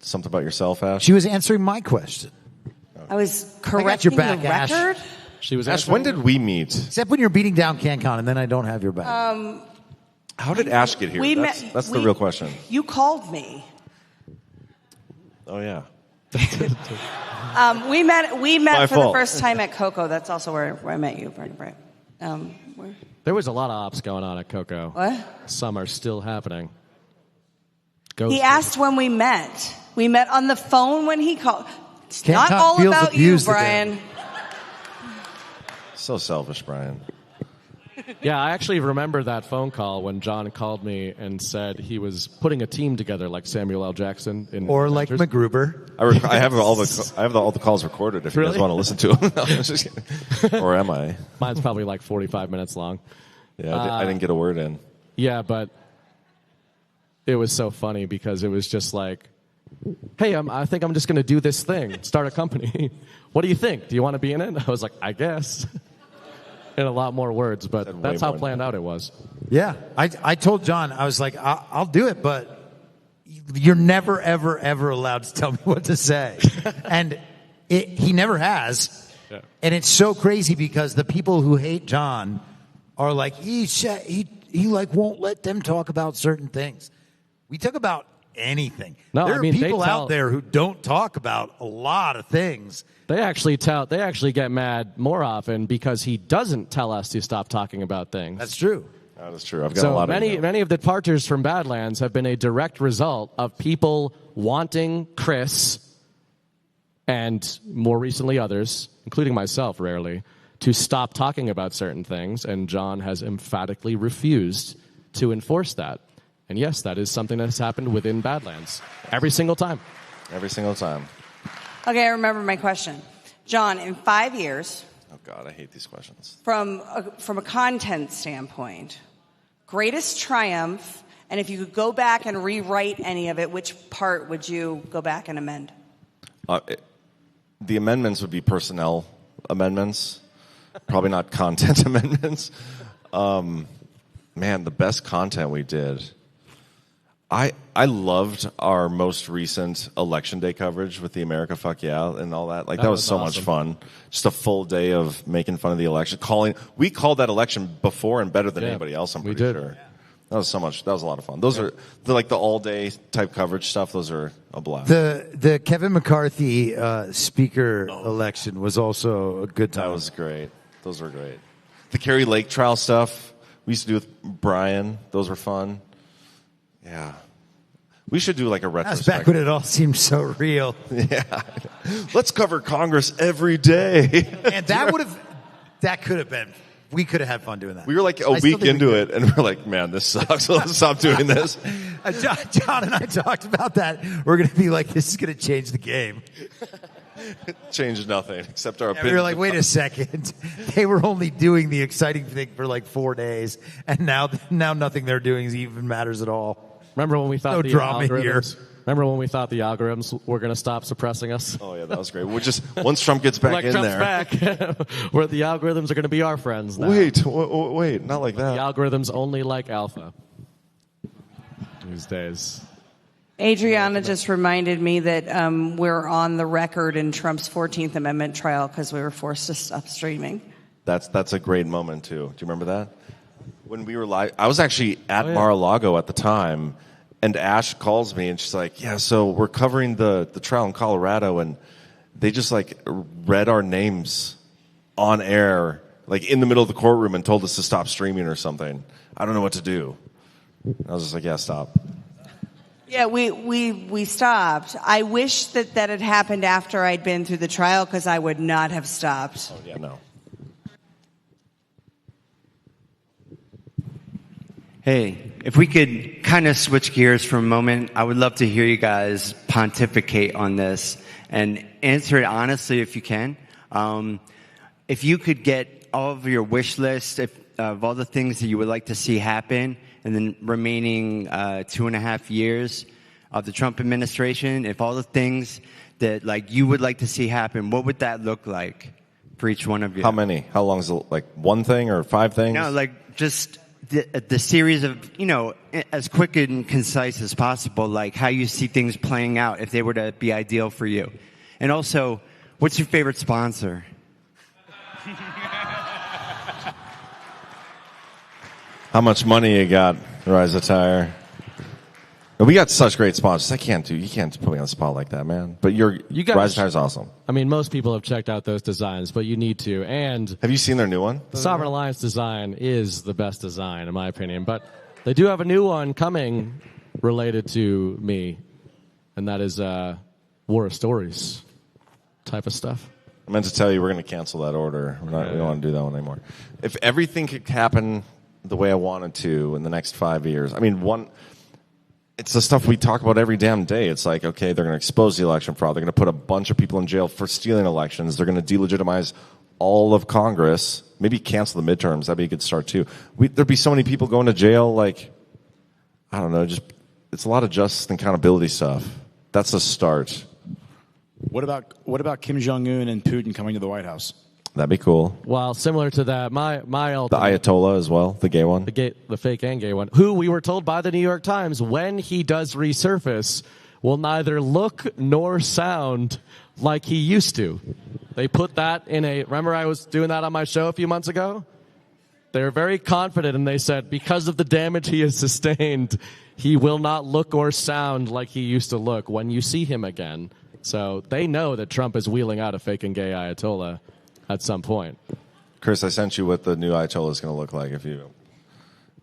Something about yourself, Ash? She was answering my question. I was I got correcting your back, the Ash. record. she was Ash, when did we meet? Except when you're beating down CanCon, and then I don't have your back. How did Ash get here? we That's the real question. You called me. Oh, yeah. We met My for fault. the first time at Coco. That's also where I met you, right? There was a lot of ops going on at Coco. What? Some are still happening. He asked when we met. We met on the phone when he called. It's Can't not Talk all feels about you, abused Brian. again. So selfish, Brian. Yeah, I actually remember that phone call when John called me and said he was putting a team together like Samuel L. Jackson. Or like Avengers. MacGruber. I have all the calls recorded if you guys Really? want to listen to them. No, I'm just kidding. Or am I? Mine's probably like 45 minutes long. Yeah, I didn't get a word in. Yeah, but it was so funny because it was just like, hey, I think I'm just going to do this thing, start a company. What do you think? Do you want to be in it? I was like, I guess. In a lot more words, but that's how planned out it was. Yeah. I told John, I was like, I'll do it, but you're never, ever, ever allowed to tell me what to say. And he never has. Yeah. And it's so crazy because the people who hate John are like, he like won't let them talk about certain things. We talk about anything. No, there I mean, are people they tell- out there who don't talk about a lot of things. They actually get mad more often because he doesn't tell us to stop talking about things. That's true. That is true. I've got a lot of many of the departures from Badlands have been a direct result of people wanting Chris and more recently others, including myself rarely, to stop talking about certain things, and John has emphatically refused to enforce that. And yes, that is something that has happened within Badlands every single time. Every single time. Okay, I remember my question. John, in 5 years, Oh, God, I hate these questions. from a content standpoint, greatest triumph, and if you could go back and rewrite any of it, which part would you go back and amend? The amendments would be personnel amendments, probably not content amendments. Man, the best content we did. I loved our most recent election day coverage with the America Fuck Yeah and all that. Like that was so much awesome. fun. Just a full day of making fun of the election. We called that election before and better than anybody else, I'm pretty sure. That was a lot of fun. Those are like the all day type coverage stuff. Those are a blast. The Kevin McCarthy speaker election was also a good time. That was great. Those were great. The Kerry Lake trial stuff we used to do with Brian. Those were fun. Yeah. We should do like a That's retrospective. back when it all seemed so real. Yeah. Let's cover Congress every day. And that could have been, we could have had fun doing that. We were like a week into it, and we're like, man, this sucks. Let's stop doing this. John and I talked about that. We're going to be like, this is going to change the game. Changed nothing except our We opinion. were like, wait a second. They were only doing the exciting thing for like 4 days, and now nothing they're doing even matters at all. Remember when we thought No the drama algorithms? here. Remember when we thought the algorithms were going to stop suppressing us? Oh yeah, that was great. We're just once Trump gets back in Trump's there. back, where the algorithms are going to be our friends now. Wait, not like that. The algorithms only like alpha these days. Adriana just reminded me that we're on the record in Trump's 14th Amendment trial because we were forced to stop streaming. That's a great moment too. Do you remember that? When we were live, I was actually at Mar-a-Lago at the time, and Ash calls me and she's like, "Yeah, so we're covering the trial in Colorado, and they just like read our names on air, like in the middle of the courtroom, and told us to stop streaming or something. I don't know what to do." I was just like, "Yeah, stop." Yeah, we stopped. I wish that had happened after I'd been through the trial, because I would not have stopped. Oh yeah, no. Hey, if we could kind of switch gears for a moment, I would love to hear you guys pontificate on this and answer it honestly if you can. If you could get all of your wish list of all the things that you would like to see happen in the remaining 2.5 years of the Trump administration, if all the things that like you would like to see happen, what would that look like for each one of you? How many? How long is it? Like one thing or 5 things? No, like just the series of, as quick and concise as possible, like how you see things playing out if they were to be ideal for you. And also, what's your favorite sponsor? How much money you got, Rise Attire? We got such great sponsors. You can't put me on the spot like that, man. But Rise Attire's awesome. I mean, most people have checked out those designs, but you need to. And have you seen their new one? The Sovereign Alliance design is the best design, in my opinion. But they do have a new one coming related to me, and that is War of Stories type of stuff. I meant to tell you we're going to cancel that order. We don't want to do that one anymore. If everything could happen the way I wanted to in the next 5 years, I mean, it's the stuff we talk about every damn day. It's like, okay, they're going to expose the election fraud. They're going to put a bunch of people in jail for stealing elections. They're going to delegitimize all of Congress. Maybe cancel the midterms. That'd be a good start, too. There'd be so many people going to jail, like, I don't know, it's a lot of justice and accountability stuff. That's a start. What about Kim Jong-un and Putin coming to the White House? That'd be cool. Well, similar to that, my ultimate, the Ayatollah as well, the gay one, the fake and gay one, who we were told by the New York Times, when he does resurface, will neither look nor sound like he used to. They put that in remember I was doing that on my show a few months ago? They're very confident, and they said because of the damage he has sustained, he will not look or sound like he used to look when you see him again. So they know that Trump is wheeling out a fake and gay Ayatollah at some point. Chris, I sent you what the new Ayatollah is going to look like if you.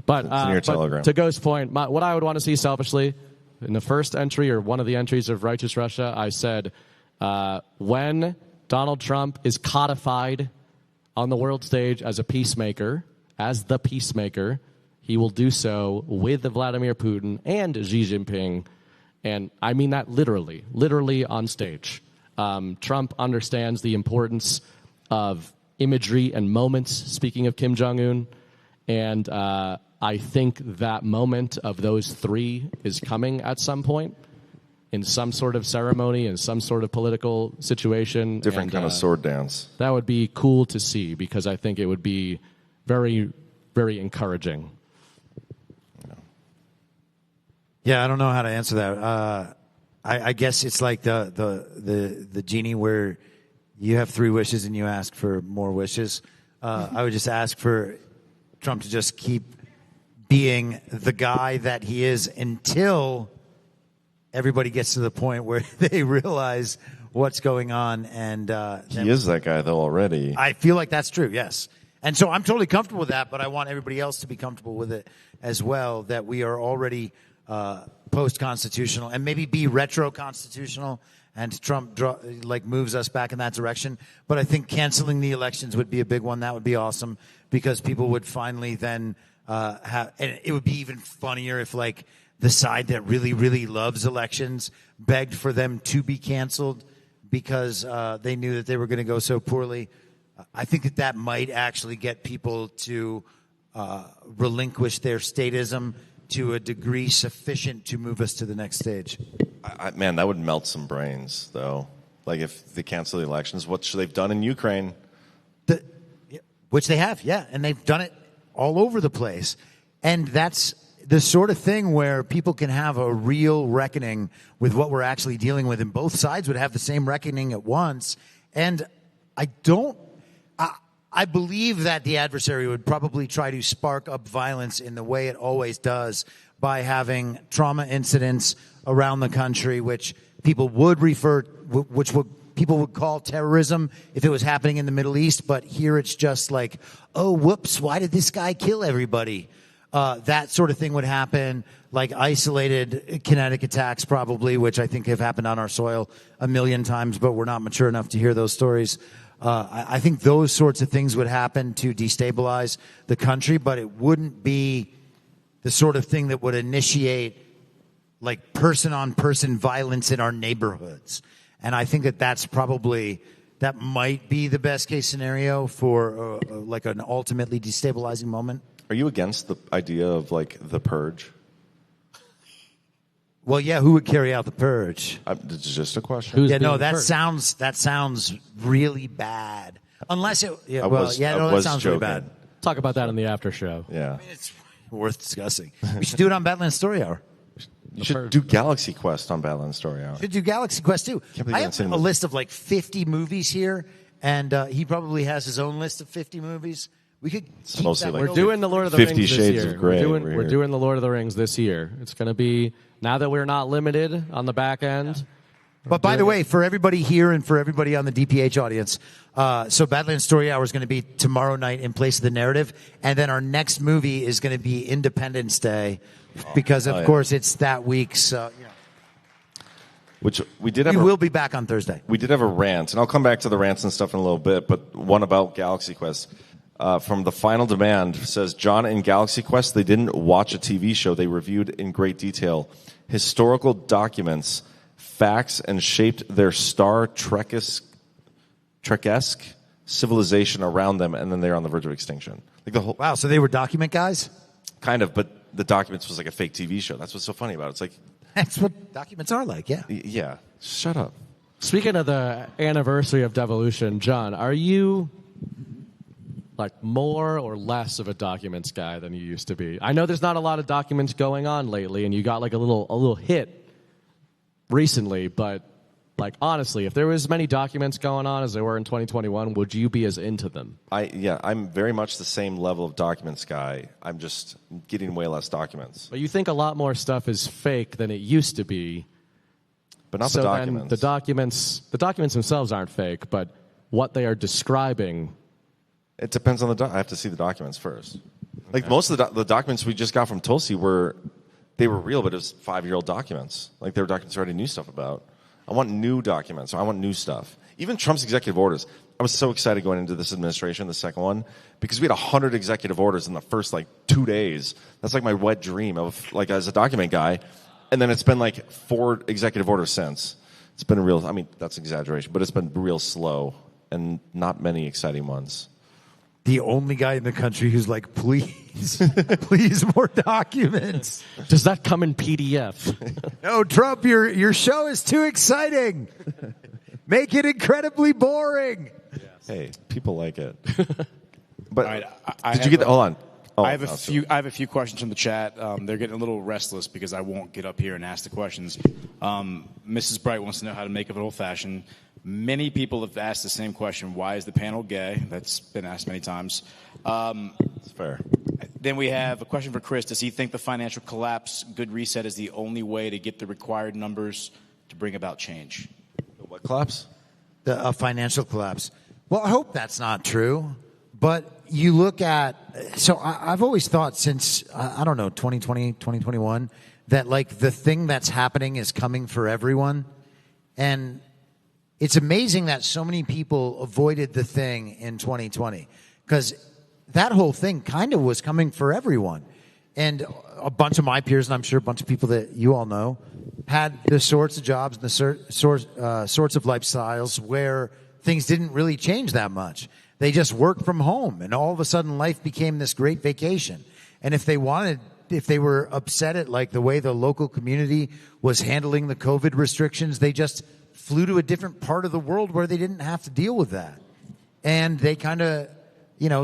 But, it's in your Telegram. To Ghost's point, what I would want to see selfishly in the first entry or one of the entries of Righteous Russia, I said when Donald Trump is codified on the world stage as the peacemaker, he will do so with Vladimir Putin and Xi Jinping. And I mean that literally on stage. Trump understands the importance of imagery and moments, speaking of Kim Jong-un. And I think that moment of those three is coming at some point in some sort of ceremony, in some sort of political situation. Different kind of sword dance. That would be cool to see because I think it would be very, very encouraging. Yeah, I don't know how to answer that. I guess it's like the genie where you have 3 wishes and you ask for more wishes. I would just ask for Trump to just keep being the guy that he is until everybody gets to the point where they realize what's going on. And he is that guy, though, already. I feel like that's true, yes. And so I'm totally comfortable with that, but I want everybody else to be comfortable with it as well, that we are already post-constitutional and maybe be retro-constitutional, and Trump moves us back in that direction. But I think canceling the elections would be a big one. That would be awesome because people would finally then and it would be even funnier if the side that really, really loves elections begged for them to be canceled because they knew that they were going to go so poorly. I think that might actually get people to relinquish their statism to a degree sufficient to move us to the next stage. Man, that would melt some brains, though. Like if they cancel the elections, what they've done in Ukraine. Which they have, yeah. And they've done it all over the place. And that's the sort of thing where people can have a real reckoning with what we're actually dealing with. And both sides would have the same reckoning at once. And I believe that the adversary would probably try to spark up violence in the way it always does by having trauma incidents around the country, which people would people would call terrorism if it was happening in the Middle East. But here it's just like, oh, whoops, why did this guy kill everybody? That sort of thing would happen, like isolated kinetic attacks probably, which I think have happened on our soil a million times, but we're not mature enough to hear those stories. I think those sorts of things would happen to destabilize the country, but it wouldn't be the sort of thing that would initiate like person-on-person violence in our neighborhoods. And I think that might be the best case scenario for like an ultimately destabilizing moment. Are you against the idea of like the purge? Well, yeah, who would carry out the purge? It's just a question. That sounds really bad. Unless it, that sounds really bad. Talk about that in the after show. Yeah, I mean, it's worth discussing. We should do it on Badlands Story Hour. You should do Galaxy Quest on Badlands Story Hour. Should do Galaxy Quest too. I have a list of like 50 movies here, and he probably has his own list of 50 movies. We could keep that. We're doing the Lord of the Rings 50 this Shades year. of Grey. We're doing the Lord of the Rings this year. It's going to be, now that we're not limited on the back end. Yeah. But by the way, for everybody here and for everybody on the DPH audience, so Badlands Story Hour is going to be tomorrow night in place of the narrative, and then our next movie is going to be Independence Day, because of course it's that week. So which we will be back on Thursday. We did have a rant, and I'll come back to the rants and stuff in a little bit. But one about Galaxy Quest. From the Final Demand says, John, in Galaxy Quest, they didn't watch a TV show. They reviewed in great detail historical documents, facts, and shaped their Star Trek-esque civilization around them, and then they're on the verge of extinction. Like the whole. Wow, so they were document guys? Kind of, but the documents was like a fake TV show. That's what's so funny about it. It's like that's what documents are like, yeah. Yeah. Shut up. Speaking of the anniversary of Devolution, John, are you like more or less of a documents guy than you used to be? I know there's not a lot of documents going on lately, and you got like a little hit recently, but like honestly, if there was as many documents going on as there were in 2021, would you be as into them? I'm very much the same level of documents guy. I'm just getting way less documents. But you think a lot more stuff is fake than it used to be. But not the documents. Then the documents themselves aren't fake, but what they are describing. It depends on I have to see the documents first. Like most of the documents we just got from Tulsi were real, but it was 5-year-old documents. Like they were documents I already knew stuff about. I want new documents. I want new stuff. Even Trump's executive orders. I was so excited going into this administration, the second one, because we had 100 executive orders in the first 2 days. That's like my wet dream of as a document guy. And then it's been 4 executive orders since. It's been that's exaggeration, but it's been real slow and not many exciting ones. The only guy in the country who's like, please, please more documents. Does that come in PDF? No, Trump, your show is too exciting. Make it incredibly boring. Yes. Hey, people like it. But right, did you get? Hold on. I have a few questions from the chat. They're getting a little restless because I won't get up here and ask the questions. Mrs. Bright wants to know how to make it old-fashioned. Many people have asked the same question. Why is the panel gay? That's been asked many times. It's fair. Then we have a question for Chris. Does he think the financial collapse, good reset, is the only way to get the required numbers to bring about change? What collapse? The financial collapse. Well, I hope that's not true. But you look at, so I've always thought since, 2020, 2021, that the thing that's happening is coming for everyone. And it's amazing that so many people avoided the thing in 2020, because that whole thing kind of was coming for everyone. And a bunch of my peers, and I'm sure a bunch of people that you all know, had the sorts of jobs and the sorts of lifestyles where things didn't really change that much. They just worked from home, and all of a sudden life became this great vacation. And if they were upset at the way the local community was handling the COVID restrictions, they just flew to a different part of the world where they didn't have to deal with that. And they kind of,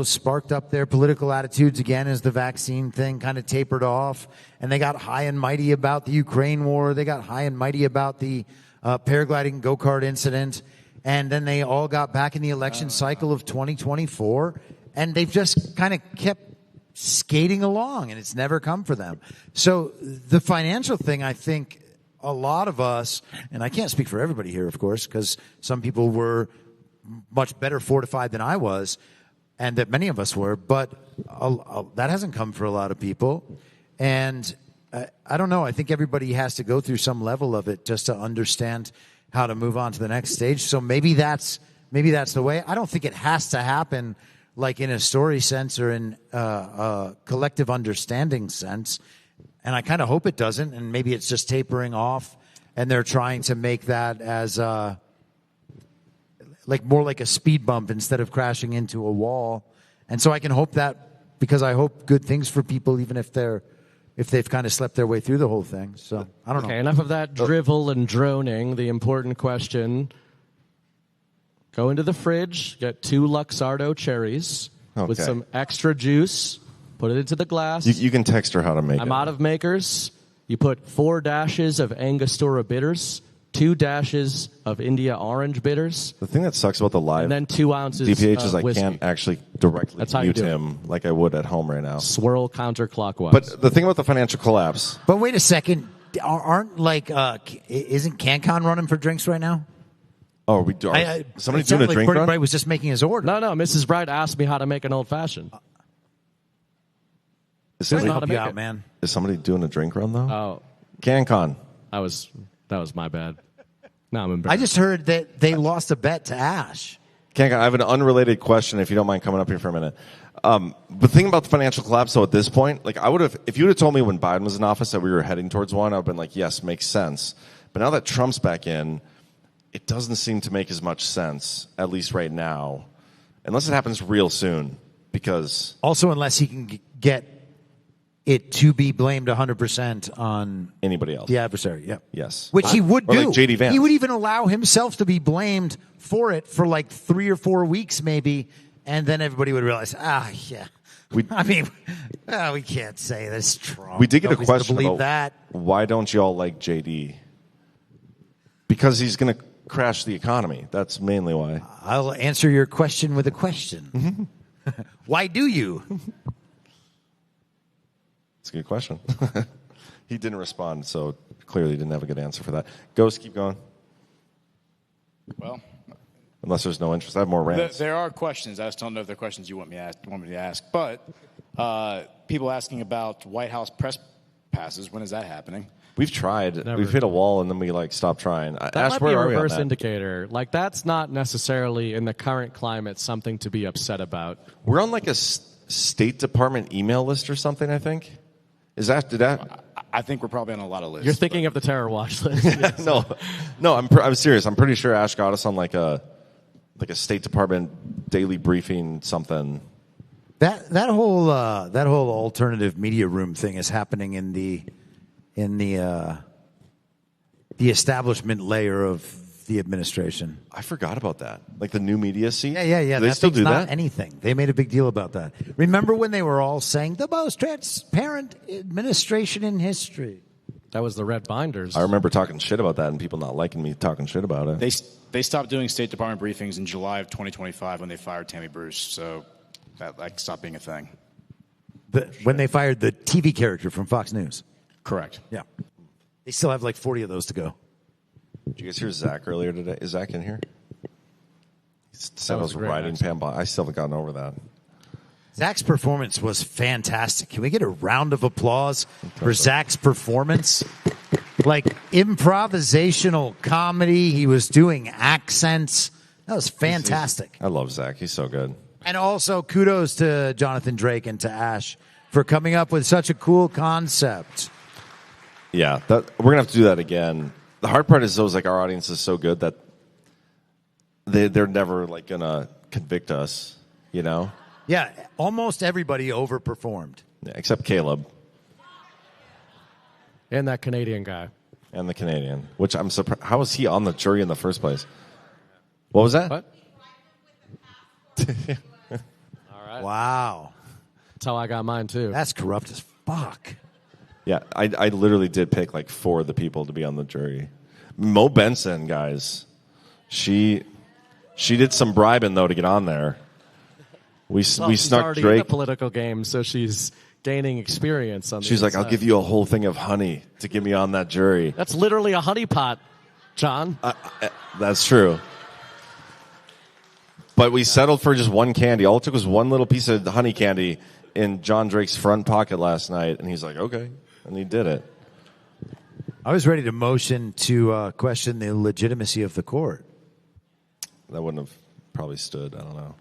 sparked up their political attitudes again as the vaccine thing kind of tapered off. And they got high and mighty about the Ukraine war. They got high and mighty about the paragliding go-kart incident. and then they all got back in the election cycle of 2024, and they've just kind of kept skating along, and it's never come for them. So the financial thing, I think a lot of us, and I can't speak for everybody here, of course, because some people were much better fortified than I was, and that many of us were, but that hasn't come for a lot of people. And I don't know. I think everybody has to go through some level of it just to understand how to move on to the next stage. So maybe that's the way. I don't think it has to happen like in a story sense or in a collective understanding sense. And I kind of hope it doesn't. And maybe it's just tapering off, and they're trying to make that as more like a speed bump instead of crashing into a wall. And so I can hope that, because I hope good things for people, even if they've kind of slept their way through the whole thing. So I don't know. Okay, enough of that drivel and droning. The important question: go into the fridge, get 2 Luxardo cherries with some extra juice, put it into the glass. You can text her how to make it. I'm out of makers. You put 4 dashes of Angostura bitters, 2 dashes of India orange bitters. The thing that sucks about the live and then 2 ounces DPH is of whiskey. I can't actually directly That's how mute you do him like I would at home right now. Swirl counterclockwise. But the thing about the financial collapse. But wait a second. Isn't CanCon running for drinks right now? Oh, somebody doing a drink run? Bright was just making his order. No. Mrs. Bright asked me how to make an old-fashioned. Is somebody doing a drink run, though? Oh. CanCon. That was my bad. Now I'm embarrassed. I just heard that they lost a bet to Ash. CanCon, I have an unrelated question, if you don't mind coming up here for a minute. The thing about the financial collapse, though, at this point, like if you would have told me when Biden was in office that we were heading towards one, I would have been like, yes, makes sense. But now that Trump's back in, it doesn't seem to make as much sense, at least right now, unless it happens real soon. Because also, unless he can get it to be blamed 100% on anybody else, the adversary. Yeah, yes, which he would do. Like JD Vance. He would even allow himself to be blamed for it for like 3 or 4 weeks, maybe, and then everybody would realize, yeah. We can't say this. Trump. We did get Nobody's a question believe about that. Why don't y'all like JD? Because he's going to crash the economy. That's mainly why. I'll answer your question with a question. Why do you? It's a good question. He didn't respond, so clearly didn't have a good answer for that. Ghost, keep going. Well, unless there's no interest, I have more rants. There are questions. I just don't know if they're questions you want me to ask. But people asking about White House press passes. When is that happening? We've tried. Never. We've hit a wall, and then we stopped trying. That Ash, might where be a are we on reverse that? indicator. Like, that's not necessarily, in the current climate, something to be upset about. We're on like a State Department email list or something, I think. I think we're probably on a lot of lists. You're thinking of the terror watch list. Yes. No, I'm serious. I'm pretty sure Ash got us on like a State Department daily briefing something. That whole alternative media room thing is happening in the establishment layer of the administration. I forgot about that. Like the new media seat? Yeah. Do they still do not that? anything. They made a big deal about that. Remember when they were all saying the most transparent administration in history? That was the red binders. I remember talking shit about that and people not liking me talking shit about it. They stopped doing State Department briefings in July of 2025 when they fired Tammy Bruce. So that stopped being a thing. When they fired the TV character from Fox News. Correct. Yeah. They still have like 40 of those to go. Did you guys hear Zach earlier today? Is Zach in here? He said I was riding Pam. I still haven't gotten over that. Zach's performance was fantastic. Can we get a round of applause for Zach's performance? Like improvisational comedy. He was doing accents. That was fantastic. I love Zach. He's so good. And also kudos to Jonathan Drake and to Ash for coming up with such a cool concept. Yeah, we're going to have to do that again. The hard part is those, like, our audience is so good that they're never like going to convict us, you know? Yeah, almost everybody overperformed. Yeah, except Caleb. And that Canadian guy. And the Canadian, which I'm surprised. How was he on the jury in the first place? What was that? What? All right. Wow. That's how I got mine, too. That's corrupt as fuck. Yeah, I literally did pick like 4 of the people to be on the jury. Mo Benson, guys. She did some bribing, though, to get on there. We She's snuck already Drake. in a political game, so she's gaining experience on. She's like, I'll give you a whole thing of honey to get me on that jury. That's literally a honey pot, John. That's true. But we settled for just one candy. All it took was one little piece of honey candy in John Drake's front pocket last night, and he's like, okay. And he did it. I was ready to motion to question the legitimacy of the court. That wouldn't have probably stood. I don't know.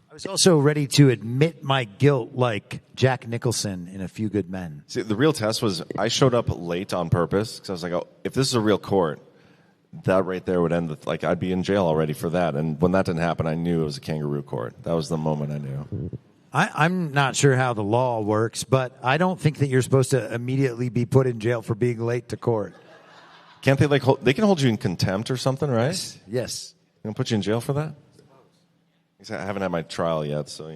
I was also ready to admit my guilt like Jack Nicholson in A Few Good Men. See, the real test was I showed up late on purpose because I was like, oh, if this is a real court, that right there would end with, like, I'd be in jail already for that. And when that didn't happen, I knew it was a kangaroo court. That was the moment I knew. I'm not sure how the law works, but I don't think that you're supposed to immediately be put in jail for being late to court. Can't they, like, they can hold you in contempt or something, right? Yes. They can put you in jail for that? I haven't had my trial yet, so,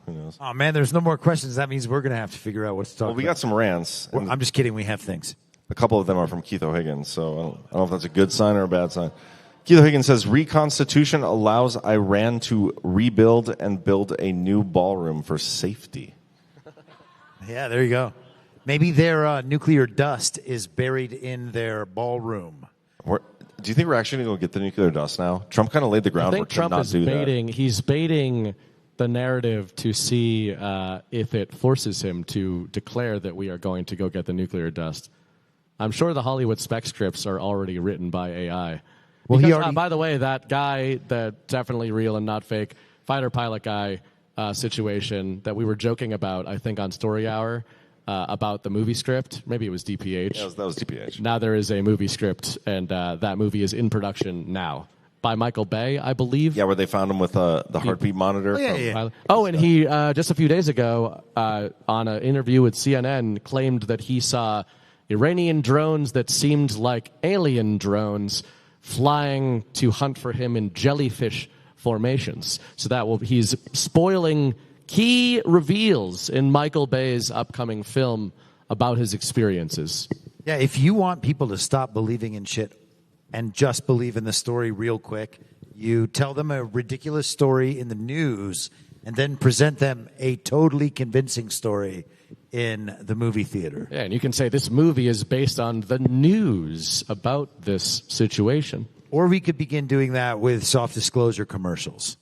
who knows. Oh, man, there's no more questions. That means we're going to have to figure out what to talk about. Well, we got some rants. I'm just kidding. We have things. A couple of them are from Keith O'Higgins, so I don't know if that's a good sign or a bad sign. Keith O'Higgins says, Reconstitution allows Iran to rebuild and build a new ballroom for safety. Yeah, there you go. Maybe their nuclear dust is buried in their ballroom. Do you think we're actually going to go get the nuclear dust now? Trump kind of laid the groundwork to not do that. He's baiting the narrative to see if it forces him to declare that we are going to go get the nuclear dust. I'm sure the Hollywood spec scripts are already written by AI. Well, because, by the way, that guy, that definitely real and not fake fighter pilot guy situation that we were joking about, I think on Story Hour, about the movie script. Maybe it was DPH. Yeah, that was DPH. Now there is a movie script, and that movie is in production now by Michael Bay, I believe. Yeah, where they found him with the heartbeat monitor. Oh, and he just a few days ago on an interview with CNN claimed that he saw Iranian drones that seemed like alien drones flying to hunt for him in jellyfish formations. So he's spoiling key reveals in Michael Bay's upcoming film about his experiences. Yeah, if you want people to stop believing in shit and just believe in the story real quick, you tell them a ridiculous story in the news and then present them a totally convincing story in the movie theater. Yeah, and you can say this movie is based on the news about this situation. Or we could begin doing that with soft disclosure commercials.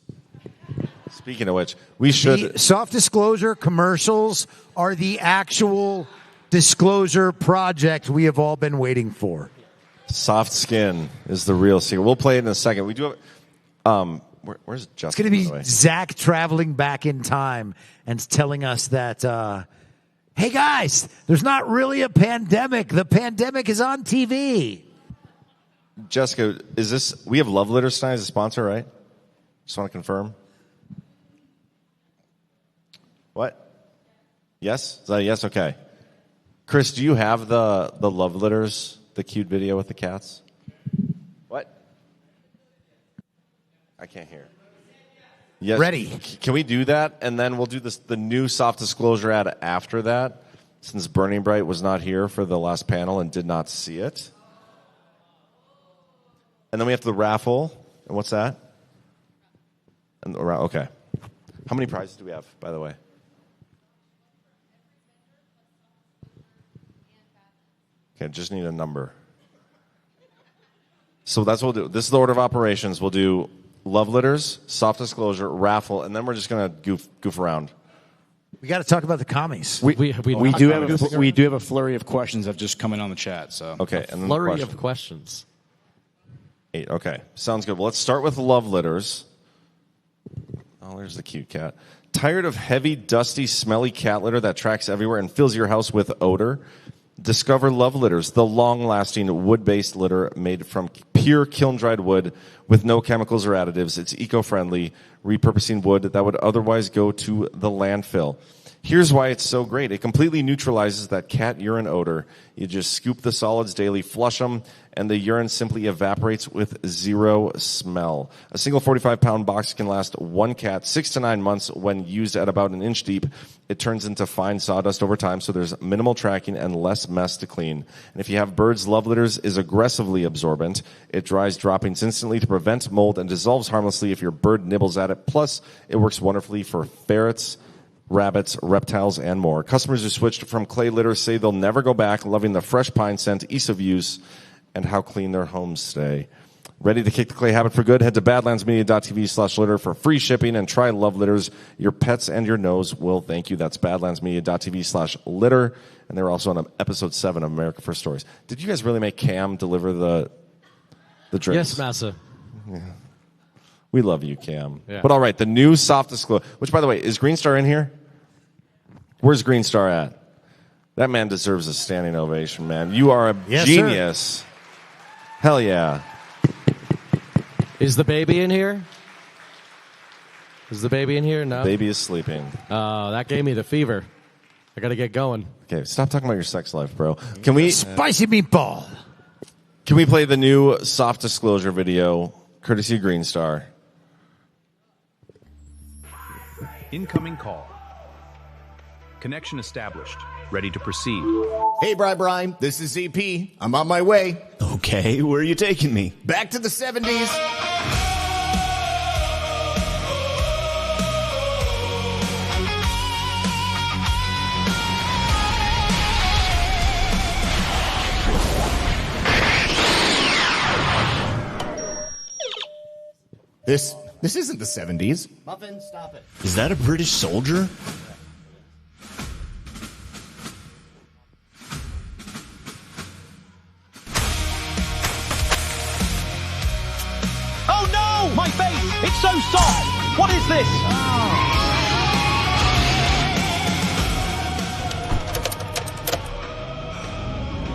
Speaking of which, we should... The soft disclosure commercials are the actual disclosure project we have all been waiting for. Soft skin is the real secret. We'll play it in a second. We do have... where's Justin? It's going to be Zach traveling back in time and telling us that, hey guys, there's not really a pandemic. The pandemic is on TV. Jessica, we have Luv Litters tonight as a sponsor, right? Just want to confirm. What? Yes? Is that a yes? Okay. Chris, do you have the Luv Litters, the cute video with the cats? What? I can't hear. Yes. Ready. Can we do that? And then we'll do the new soft disclosure ad after that, since Burning Bright was not here for the last panel and did not see it. And then we have the raffle. And what's that? And okay. How many prizes do we have, by the way? Okay, just need a number. So that's what we'll do. This is the order of operations. We'll do Luv Litters, soft disclosure, raffle, and then we're just going to goof around. We got to talk about the commies. We do have a flurry of questions that have just come in on the chat. So okay, and then flurry of questions. 8. Okay, sounds good. Well, let's start with Luv Litters. Oh, there's the cute cat. Tired of heavy, dusty, smelly cat litter that tracks everywhere and fills your house with odor? Discover Luv Litters, the long-lasting wood-based litter made from pure kiln-dried wood with no chemicals or additives. It's eco-friendly, repurposing wood that would otherwise go to the landfill. Here's why it's so great. It completely neutralizes that cat urine odor. You just scoop the solids daily, flush them, and the urine simply evaporates with zero smell. A single 45-pound box can last one cat 6 to 9 months when used at about an inch deep. It turns into fine sawdust over time, so there's minimal tracking and less mess to clean. And if you have birds, Luv Litters is aggressively absorbent. It dries droppings instantly to prevent mold and dissolves harmlessly if your bird nibbles at it. Plus, it works wonderfully for ferrets, rabbits, reptiles, and more. Customers who switched from clay litters say they'll never go back, loving the fresh pine scent, ease of use, and how clean their homes stay. Ready to kick the clay habit for good? Head to badlandsmedia.tv/litter for free shipping and try Luv Litters. Your pets and your nose will thank you. That's badlandsmedia.tv/litter. And they're also on episode 7 of America First Stories. Did you guys really make Cam deliver the drinks? Yes, massa. Yeah. We love you, Cam. Yeah. But all right, the new soft disclosure, which, by the way, is Green Star in here? Where's Green Star at? That man deserves a standing ovation, man. You are a genius. Sir. Hell yeah. Is the baby in here? Is the baby in here? No. Baby is sleeping. Oh, that gave me the fever. I got to get going. Okay, stop talking about your sex life, bro. Can we spicy meatball? Can we play the new soft disclosure video, courtesy of Green Star? Incoming call. Connection established. Ready to proceed. Hey, Bri, this is ZP. I'm on my way. Okay, where are you taking me? Back to the 70s. This isn't the 70s. Muffin, stop it. Is that a British soldier? Oh no! My face! It's so soft! What is this?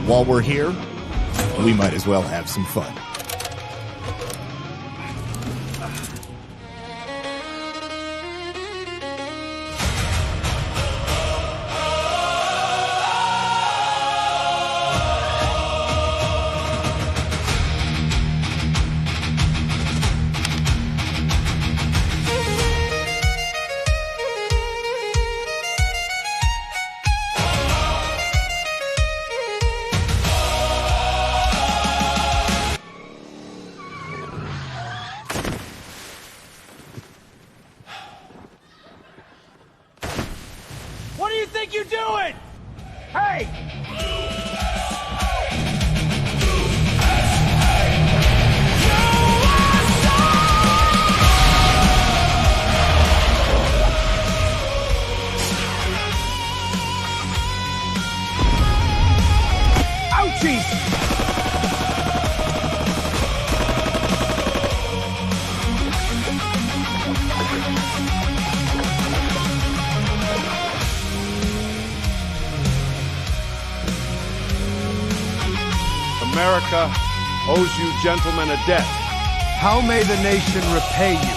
While we're here, we might as well have some fun. What do you think you're doing? Hey! Ouchies! America owes you gentlemen a debt. How may the nation repay you?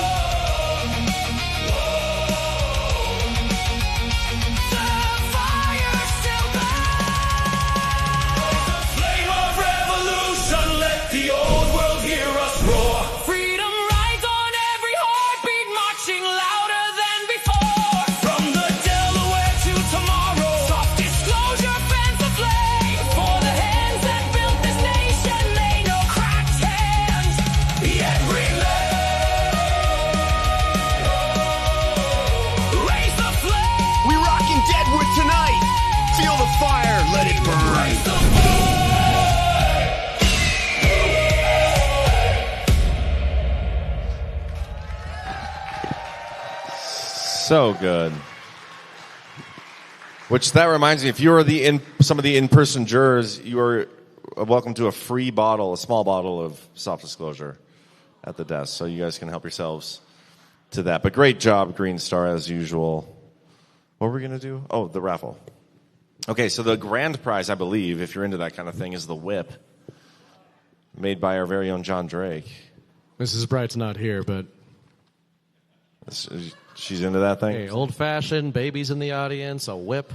Flame of revolution, let the old world hear us roar. Freedom rides on every heartbeat, marching louder than before. From the Delaware to tomorrow, soft disclosure fans the flame. For the hands that built this nation, they know cracked hands. Yet raise the flame. We rockin' Deadwood tonight. Feel the fire, let it burn. So good. Which that reminds me, if you are some of the in-person jurors, you are welcome to a free bottle, a small bottle of soft disclosure at the desk. So you guys can help yourselves to that. But great job, Green Star, as usual. What were we going to do? Oh, the raffle. Okay, so the grand prize, I believe, if you're into that kind of thing, is the whip made by our very own John Drake. Mrs. Bright's not here, but She's into that thing? Hey, old-fashioned, babies in the audience, a whip.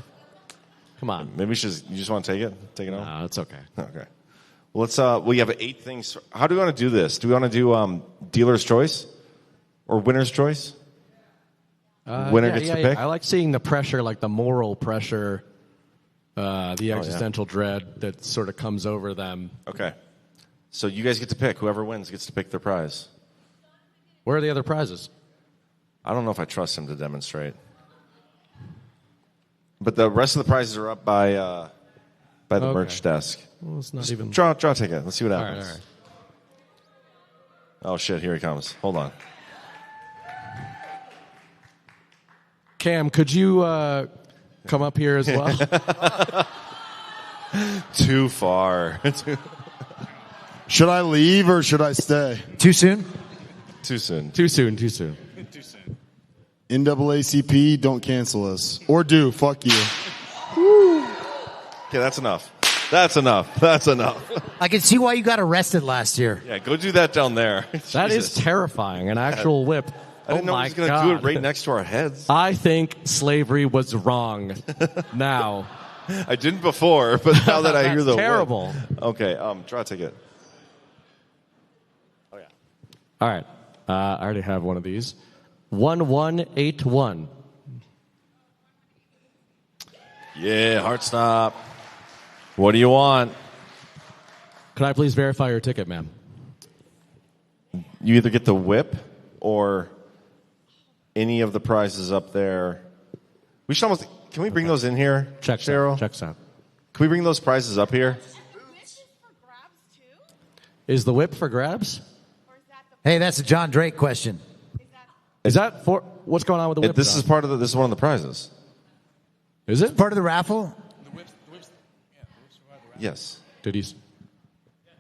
Come on. Maybe you just want to take it? Take it home? No, it's okay. Okay. Well, let's. We have 8 things. How do we want to do this? Do we want to do dealer's choice or winner's choice? Winner gets to pick? I like seeing the pressure, like the moral pressure, the existential dread that sort of comes over them. Okay. So you guys get to pick. Whoever wins gets to pick their prize. Where are the other prizes? I don't know if I trust him to demonstrate. But the rest of the prizes are up by the merch desk. Well, it's not even... Draw a ticket. Let's see what happens. All right. Oh, shit. Here he comes. Hold on. Cam, could you come up here as well? Too far. Should I leave or should I stay? Too soon? Too soon. Too soon. Too soon. NAACP, don't cancel us. Or do. Fuck you. Okay, that's enough. That's enough. That's enough. I can see why you got arrested last year. Yeah, go do that down there. That is terrifying. An actual whip. I didn't know he was going to do it right next to our heads. I think slavery was wrong. Now. I didn't before, but now that I hear the terrible. Whip. Okay, draw a ticket. Oh, yeah. All right. I already have one of these. 1181. Yeah, heart stop. What do you want? Could I please verify your ticket, ma'am? You either get the whip or any of the prizes up there. We should almost. Can we bring those in here? Cheryl? Checks out. Can we bring those prizes up here? Is the whip for grabs? Hey, that's a John Drake question. Is that for what's going on with the whip? This is part of the. This is one of the prizes. Is it part of the raffle? Yes. Did he?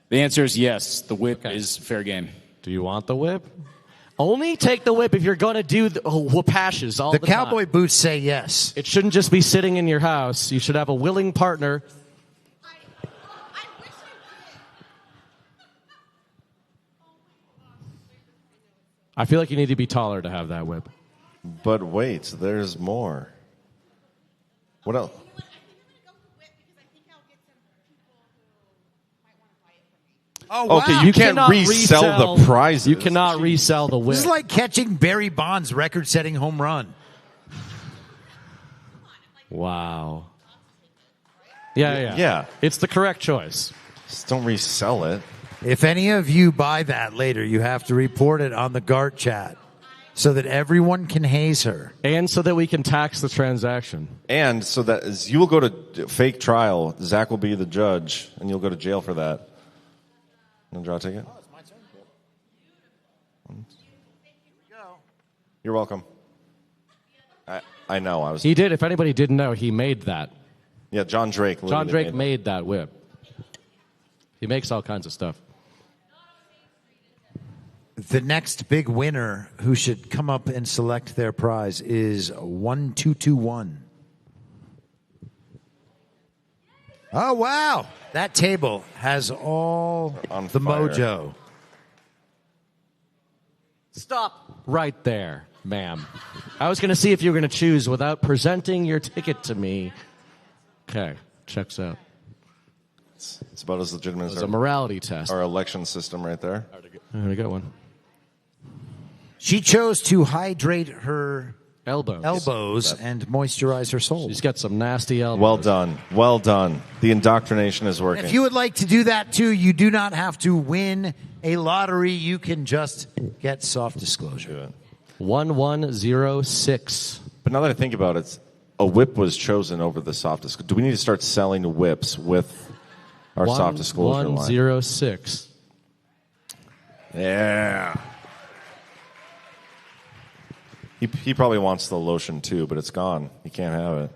The answer is yes. The whip is fair game. Do you want the whip? Only take the whip if you're going to do the whoopashes all the time. The cowboy boots say yes. It shouldn't just be sitting in your house. You should have a willing partner. I feel like you need to be taller to have that whip. But wait, there's more. What else? Oh, wow. Okay, you can't resell the prizes. You cannot resell the whip. This is like catching Barry Bonds' record-setting home run. Wow. Yeah. It's the correct choice. Just don't resell it. If any of you buy that later, you have to report it on the GART chat so that everyone can haze her. And so that we can tax the transaction. And so that as you will go to fake trial, Zach will be the judge, and you'll go to jail for that. Want to draw a ticket? Oh, it's my turn. You're welcome. I know. He did. If anybody didn't know, he made that. Yeah, John Drake. John Drake made that whip. He makes all kinds of stuff. The next big winner who should come up and select their prize is 1221. Oh, wow. That table has all the mojo. Stop right there, ma'am. I was going to see if you were going to choose without presenting your ticket to me. Okay, checks out. It's about as legitimate as It's a morality test. Our election system right there. I got one. She chose to hydrate her elbows and moisturize her soul. She's got some nasty elbows. Well done. Well done. The indoctrination is working. If you would like to do that too, you do not have to win a lottery. You can just get soft disclosure. 1106. But now that I think about it, a whip was chosen over the soft disclosure. Do we need to start selling whips with our soft disclosure line? 106. Yeah. He probably wants the lotion too, but it's gone. He can't have it.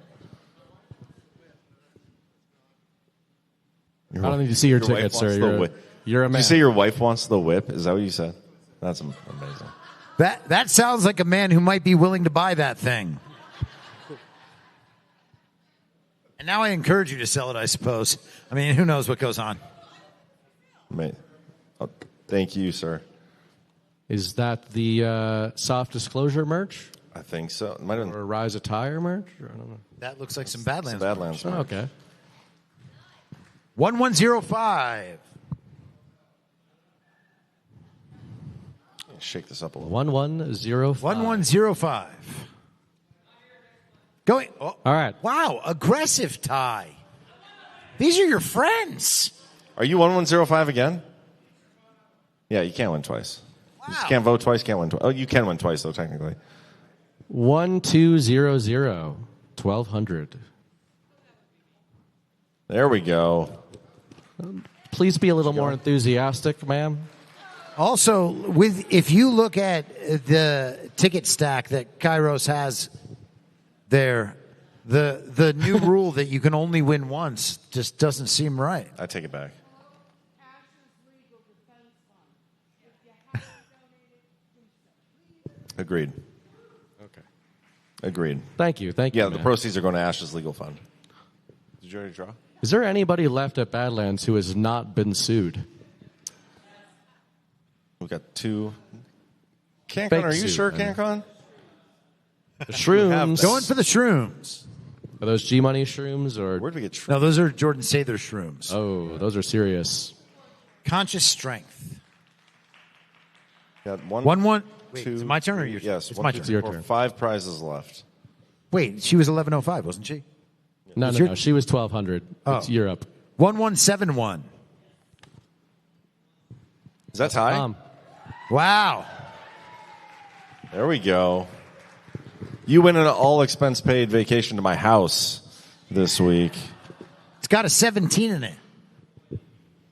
I don't need to see your ticket, sir. You're a man. Did you say your wife wants the whip? Is that what you said? That's amazing. That sounds like a man who might be willing to buy that thing. And now I encourage you to sell it, I suppose. I mean, who knows what goes on. Oh, thank you, sir. Is that the soft disclosure merch? I think so. It might have been or Rise Attire merch? Or I don't know. That looks like some Badlands. Badlands. Oh, okay. 1105. Shake this up a little. 1105. 1105. Going. Oh, all right. Wow, aggressive tie. These are your friends. Are you 1105 again? Yeah, you can't win twice. Wow. You just can't vote twice, can't win twice. Oh, you can win twice, though, technically. 1200. 1200. There we go. Please be a little more enthusiastic, ma'am. Also, if you look at the ticket stack that Kairos has there, the new rule that you can only win once just doesn't seem right. I take it back. Agreed. Okay. Agreed. Thank you. Thank you. Yeah, the man. proceeds are going to Ash's legal fund. Did you already draw? Is there anybody left at Badlands who has not been sued? We've got two. CanCon, Fake are you suit, sure, I mean. CanCon? The shrooms. Going for the shrooms. Are those G-Money shrooms or? Where did we get shrooms? No, those are Jordan Sather shrooms. Oh, those are serious. Conscious strength. Got Wait, two, is it my turn or three, yours? Yes, It's one, my two, turn. three, Your four, turn. 5 prizes left. Wait, she was 1105, wasn't she? No, Is no, your- no. She was 1200. Oh. It's Europe. 1171. Is that tie? Wow. There we go. You win an all-expense-paid vacation to my house this week. It's got a 17 in it.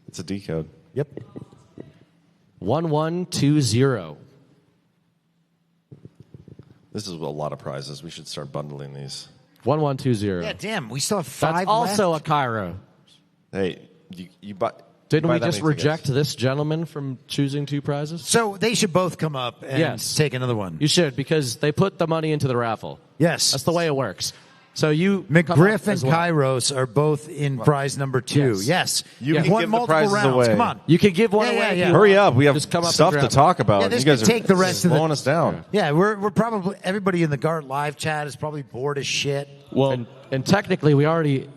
It's a decode. Yep. 1120. This is a lot of prizes. We should start bundling these. 1120. Yeah, damn. We still have 5 That's also left. a Cairo. Hey, you buy. Didn't buy we that just many reject tickets. this gentleman from choosing 2 prizes? So they should both come up and Yes. take another one. You should, because they put the money into the raffle. Yes. That's the way it works. So you come McGriff up and as well. Kairos are both in prize number 2. Yes. You You've can won give the multiple prizes rounds. away. Come on. You could give one Yeah, away. yeah, if yeah. you Hurry want. up. We have Just come up stuff and to grab talk about. Yeah, this you guys could are take the rest of the- slowing us down. Yeah, we're probably everybody in the GART live chat is probably bored as shit. Well, and technically, we already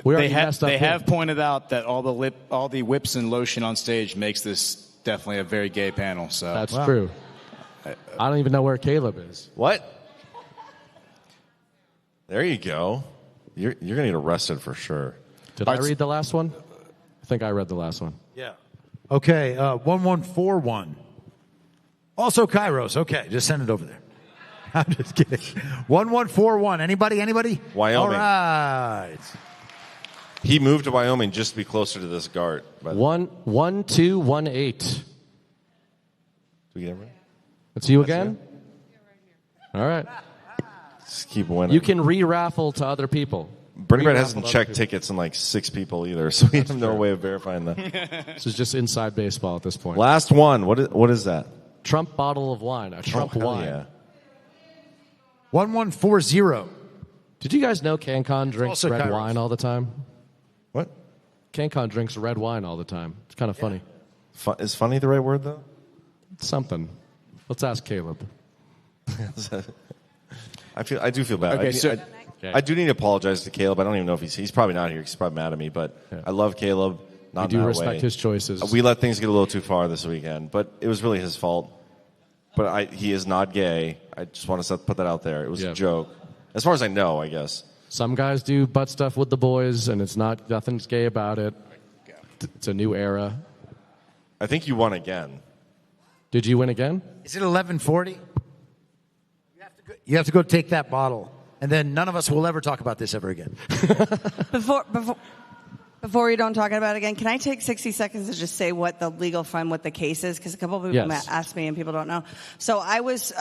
messed up. They here. have pointed out that all the whips and lotion on stage makes this definitely a very gay panel. So That's true. I don't even know where Caleb is. What? There you go. You're going to get arrested for sure. Did I read the last one? I think I read the last one. Yeah. Okay, 1141. Also Kairos. Okay, just send it over there. I'm just kidding. 1141. Anybody? Wyoming. All right. He moved to Wyoming just to be closer to this GART. By the way. 1218. Did we get everyone? It's you again? All right. Just keep winning. You can re-raffle to other people. Bernie Brad Re-raffle hasn't to other checked people. tickets in like 6 people either, so we have no way of verifying that. This is just inside baseball at this point. Last one. What is that? Trump bottle of wine. A Trump hell wine. yeah. 1140. Did you guys know CanCon drinks also red Kairos. wine all the time? What? CanCon drinks red wine all the time. It's kind of funny. Is funny the right word, though? It's something. Let's ask Caleb. I do feel bad. Okay, I do need to apologize to Caleb. I don't even know if he's probably not here. He's probably mad at me, but I love Caleb. Not We do in that respect way. his choices. We let things get a little too far this weekend, but it was really his fault. But he is not gay. I just want to put that out there. It was a joke. As far as I know, I guess. Some guys do butt stuff with the boys, and it's nothing's gay about it. It's a new era. I think you won again. Did you win again? Is it 1140? You have to go take that bottle, and then none of us will ever talk about this ever again. Before you don't talk about it again, can I take 60 seconds to just say what the legal fund, what the case is? Because a couple of people Yes. asked me and people don't know. So I was,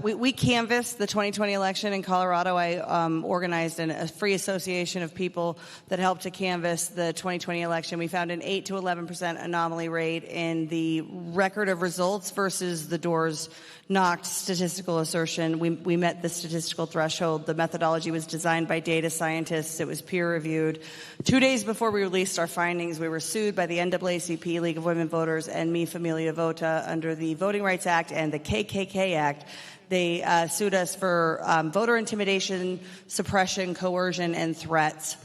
we canvassed the 2020 election in Colorado. I organized a free association of people that helped to canvass the 2020 election. We found an 8 to 11% anomaly rate in the record of results versus the doors knocked statistical assertion. We met the statistical threshold. The methodology was designed by data scientists. It was peer reviewed. 2 days before we released our findings. We were sued by the NAACP, League of Women Voters, and Mi Familia Vota under the Voting Rights Act and the KKK Act. They sued us for voter intimidation, suppression, coercion, and threats.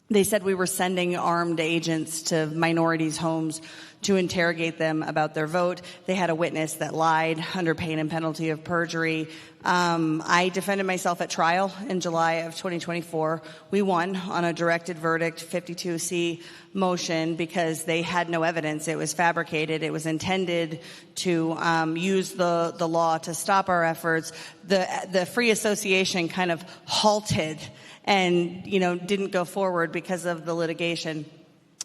They said we were sending armed agents to minorities' homes to interrogate them about their vote. They had a witness that lied under pain and penalty of perjury. I defended myself at trial in July of 2024. We won on a directed verdict 52C motion because they had no evidence. It was fabricated. It was intended to use the law to stop our efforts. The free association kind of halted and didn't go forward because of the litigation.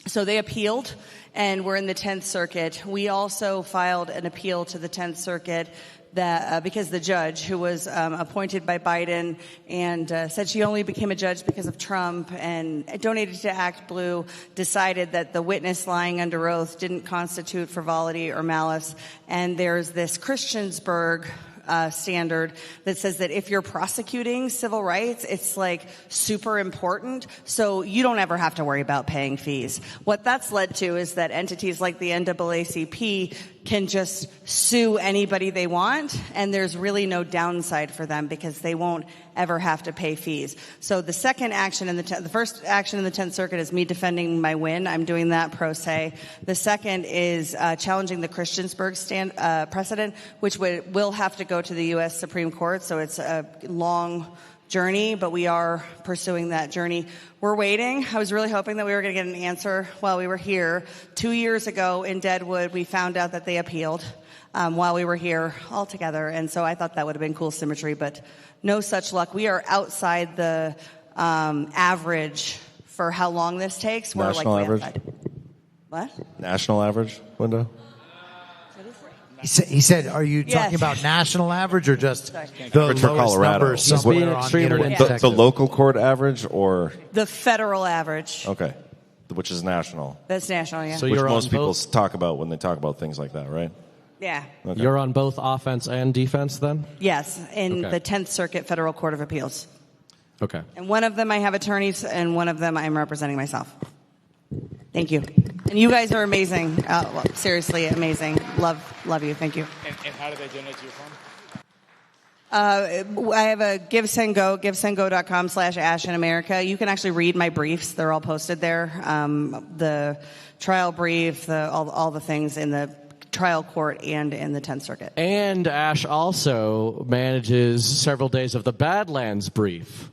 So they appealed, and we're in the 10th Circuit. We also filed an appeal to the 10th Circuit that because the judge, who was appointed by Biden and said she only became a judge because of Trump and donated to Act Blue, decided that the witness lying under oath didn't constitute frivolity or malice. And there's this Christiansburg standard that says that if you're prosecuting civil rights, it's like super important, so you don't ever have to worry about paying fees. What that's led to is that entities like the NAACP can just sue anybody they want, and there's really no downside for them because they won't ever have to pay fees. So the second action in the first action in the 10th Circuit is me defending my win. I'm doing that pro se. The second is challenging the Christiansburg precedent, which will have to go to the U.S. Supreme Court. So it's a long journey, but we are pursuing that journey. We're waiting. I was really hoping that we were going to get an answer while we were here. 2 years ago in Deadwood, we found out that they appealed while we were here all together, and so I thought that would have been cool symmetry, but no such luck. We are outside the average for how long this takes. We're National average? Outside. What? National average window? He said, are you talking about national average or just the lowest number somewhere on the internet? The local court average or? The federal average. Okay. Which is national. That's national, yeah. So which most people talk about when they talk about things like that, right? Yeah. Okay. You're on both offense and defense then? Yes, in the 10th Circuit Federal Court of Appeals. Okay. And one of them I have attorneys, and one of them I'm representing myself. Thank you. And you guys are amazing. Seriously, amazing. Love you. Thank you. And how do they donate to your fund? I have a GiveSendGo, givesendgo.com/Ash in America. You can actually read my briefs. They're all posted there. The trial brief, all the things in the trial court and in the 10th Circuit. And Ash also manages several days of the Badlands brief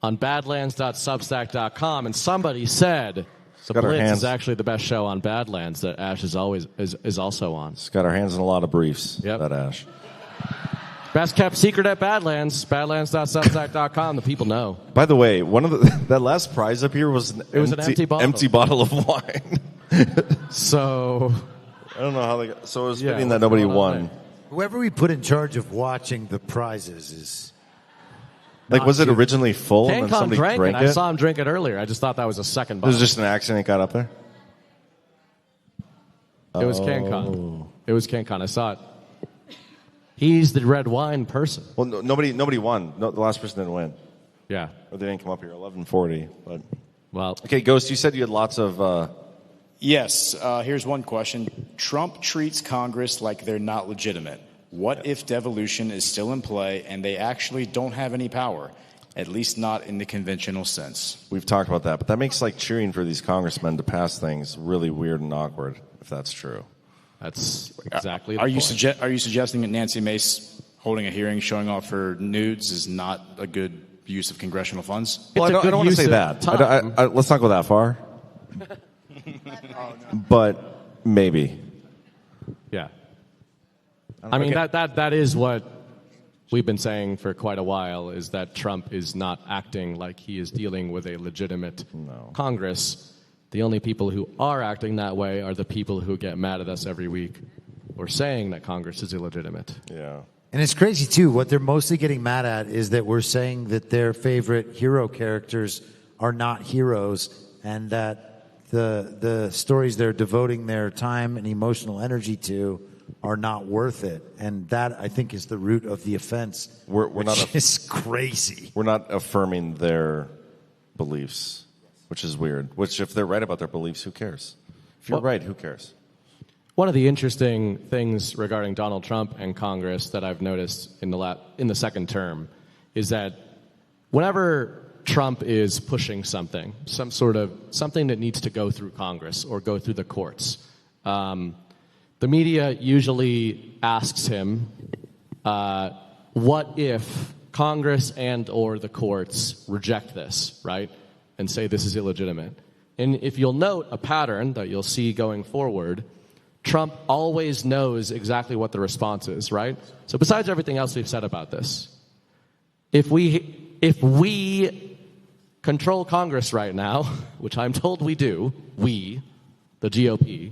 on badlands.substack.com. And somebody said the Blitz is actually the best show on Badlands that Ash is also on. She's got her hands in a lot of briefs, that Ash. Best kept secret at Badlands, badlands.substack.com. The people know. By the way, one of that last prize up here was an empty bottle of wine. So I don't know how they got. So it was fitting that nobody won. Whoever we put in charge of watching the prizes is. Like, was it originally full and then CanCon somebody drank drank it. it? I saw him drink it earlier. I just thought that was a second It bottle. was just an accident. It got up there. It was CanCon. It was CanCon. I saw it. He's the red wine person. Well, nobody won. No, the last person didn't win. Yeah. Or they didn't come up here. 11:40. But well, okay, Ghost. You said you had lots of. Yes. Here's one question. Trump treats Congress like they're not legitimate. What if devolution is still in play and they actually don't have any power? At least not in the conventional sense. We've talked about that, but that makes like cheering for these congressmen to pass things really weird and awkward. If that's true. That's exactly. Are you suggesting that Nancy Mace holding a hearing showing off her nudes is not a good use of congressional funds? Well, I don't want to say that. Let's not go that far. But maybe. Yeah. I mean, that is what we've been saying for quite a while, is that Trump is not acting like he is dealing with a legitimate Congress. The only people who are acting that way are the people who get mad at us every week or saying that Congress is illegitimate. Yeah. And it's crazy, too. What they're mostly getting mad at is that we're saying that their favorite hero characters are not heroes and that the stories they're devoting their time and emotional energy to are not worth it. And that, I think, is the root of the offense. We're not. It's crazy. We're not affirming their beliefs. which is weird. Which, if they're right about their beliefs, who cares? If you're right, who cares? One of the interesting things regarding Donald Trump and Congress that I've noticed in the second term is that whenever Trump is pushing something that needs to go through Congress or go through the courts, the media usually asks him, what if Congress and or the courts reject this, right, and say this is illegitimate? And if you'll note a pattern that you'll see going forward, Trump always knows exactly what the response is, right? So besides everything else we've said about this, if we control Congress right now, which I'm told we do, we, the GOP,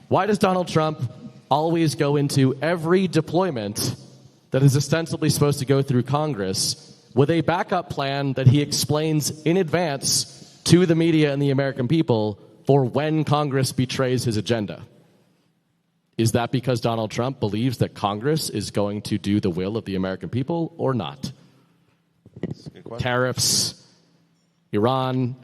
why does Donald Trump always go into every deployment that is ostensibly supposed to go through Congress with a backup plan that he explains in advance to the media and the American people for when Congress betrays his agenda? Is that because Donald Trump believes that Congress is going to do the will of the American people or not? Tariffs, Iran,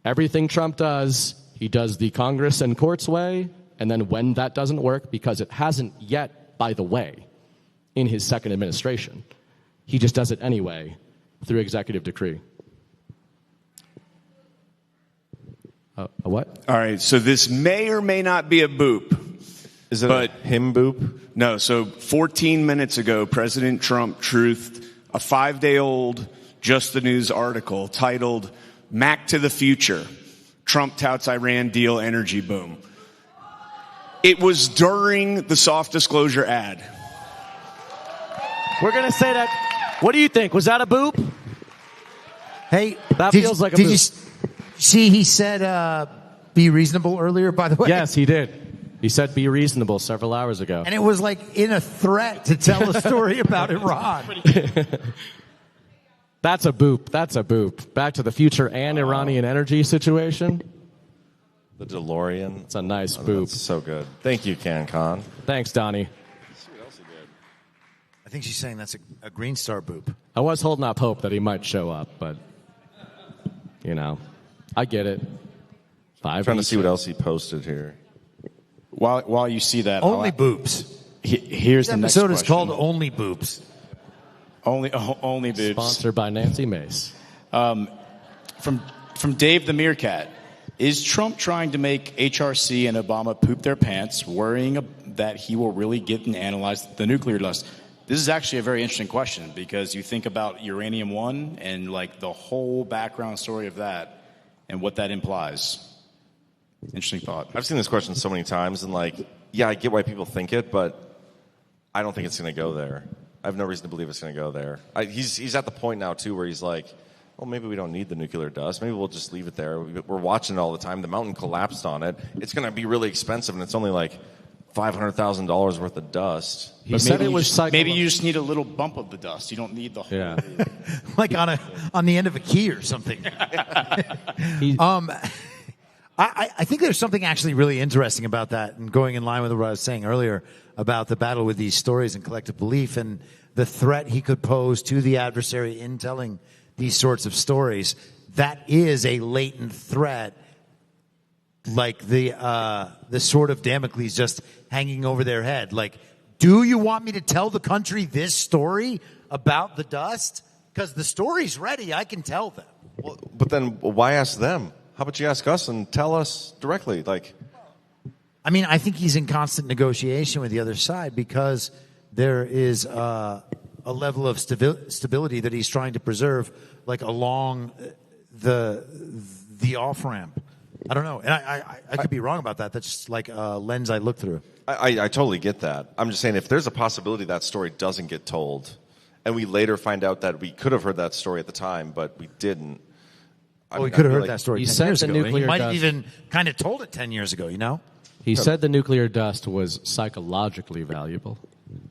everything Trump does, he does the Congress and courts way, and then when that doesn't work, because it hasn't yet, by the way, in his second administration, he just does it anyway through executive decree. A what? All right, so this may or may not be a boop. Is it a him boop? No, so 14 minutes ago, President Trump truthed a 5-day-old Just the News article titled, "Mac to the Future, Trump touts Iran deal energy boom." It was during the soft disclosure ad. We're going to say that. What do you think? Was that a boop? Hey, that feels like a boop. Did you see he said be reasonable earlier, by the way? Yes, he did. He said be reasonable several hours ago. And it was like in a threat to tell a story about Iran. That's a boop. That's a boop. Back to the Future and Iranian energy situation. The DeLorean. It's a nice boop. That's so good. Thank you, CanCon. Thanks, Donnie. I think she's saying that's a Green Star boop. I was holding up hope that he might show up, but, you know, I get it. I'm trying to see what else he posted here. While you see that, only boobs. Here's the next question. This episode is called Only Boobs. Only boobs. Sponsored by Nancy Mace. From Dave the Meerkat. Is Trump trying to make HRC and Obama poop their pants, worrying that he will really get and analyze the nuclear dust? This is actually a very interesting question because you think about Uranium-1 and like the whole background story of that and what that implies. Interesting thought. I've seen this question so many times, and I get why people think it, but I don't think it's going to go there. I have no reason to believe it's going to go there. He's at the point now, too, where he's like, well, maybe we don't need the nuclear dust. Maybe we'll just leave it there. We're watching it all the time. The mountain collapsed on it. It's going to be really expensive, and it's only like $500,000 worth of dust. He said it was maybe you just need a little bump of the dust. You don't need the whole. Yeah. Like on the end of a key or something. I think there's something actually really interesting about that, and going in line with what I was saying earlier about the battle with these stories and collective belief and the threat he could pose to the adversary in telling these sorts of stories. That is a latent threat, like the sword of Damocles just hanging over their head. Like, do you want me to tell the country this story about the dust? Because the story's ready. I can tell them. Well, but then why ask them? How about you ask us and tell us directly? I mean, I think he's in constant negotiation with the other side because there is a level of stability that he's trying to preserve, like along the off ramp. I don't know, and I could be wrong about that. That's just like a lens I look through. I totally get that. I'm just saying, if there's a possibility that story doesn't get told, and we later find out that we could have heard that story at the time, but we didn't. We could have heard that story 10 years ago. He might have even kind of told it 10 years ago, you know? He said the nuclear dust was psychologically valuable.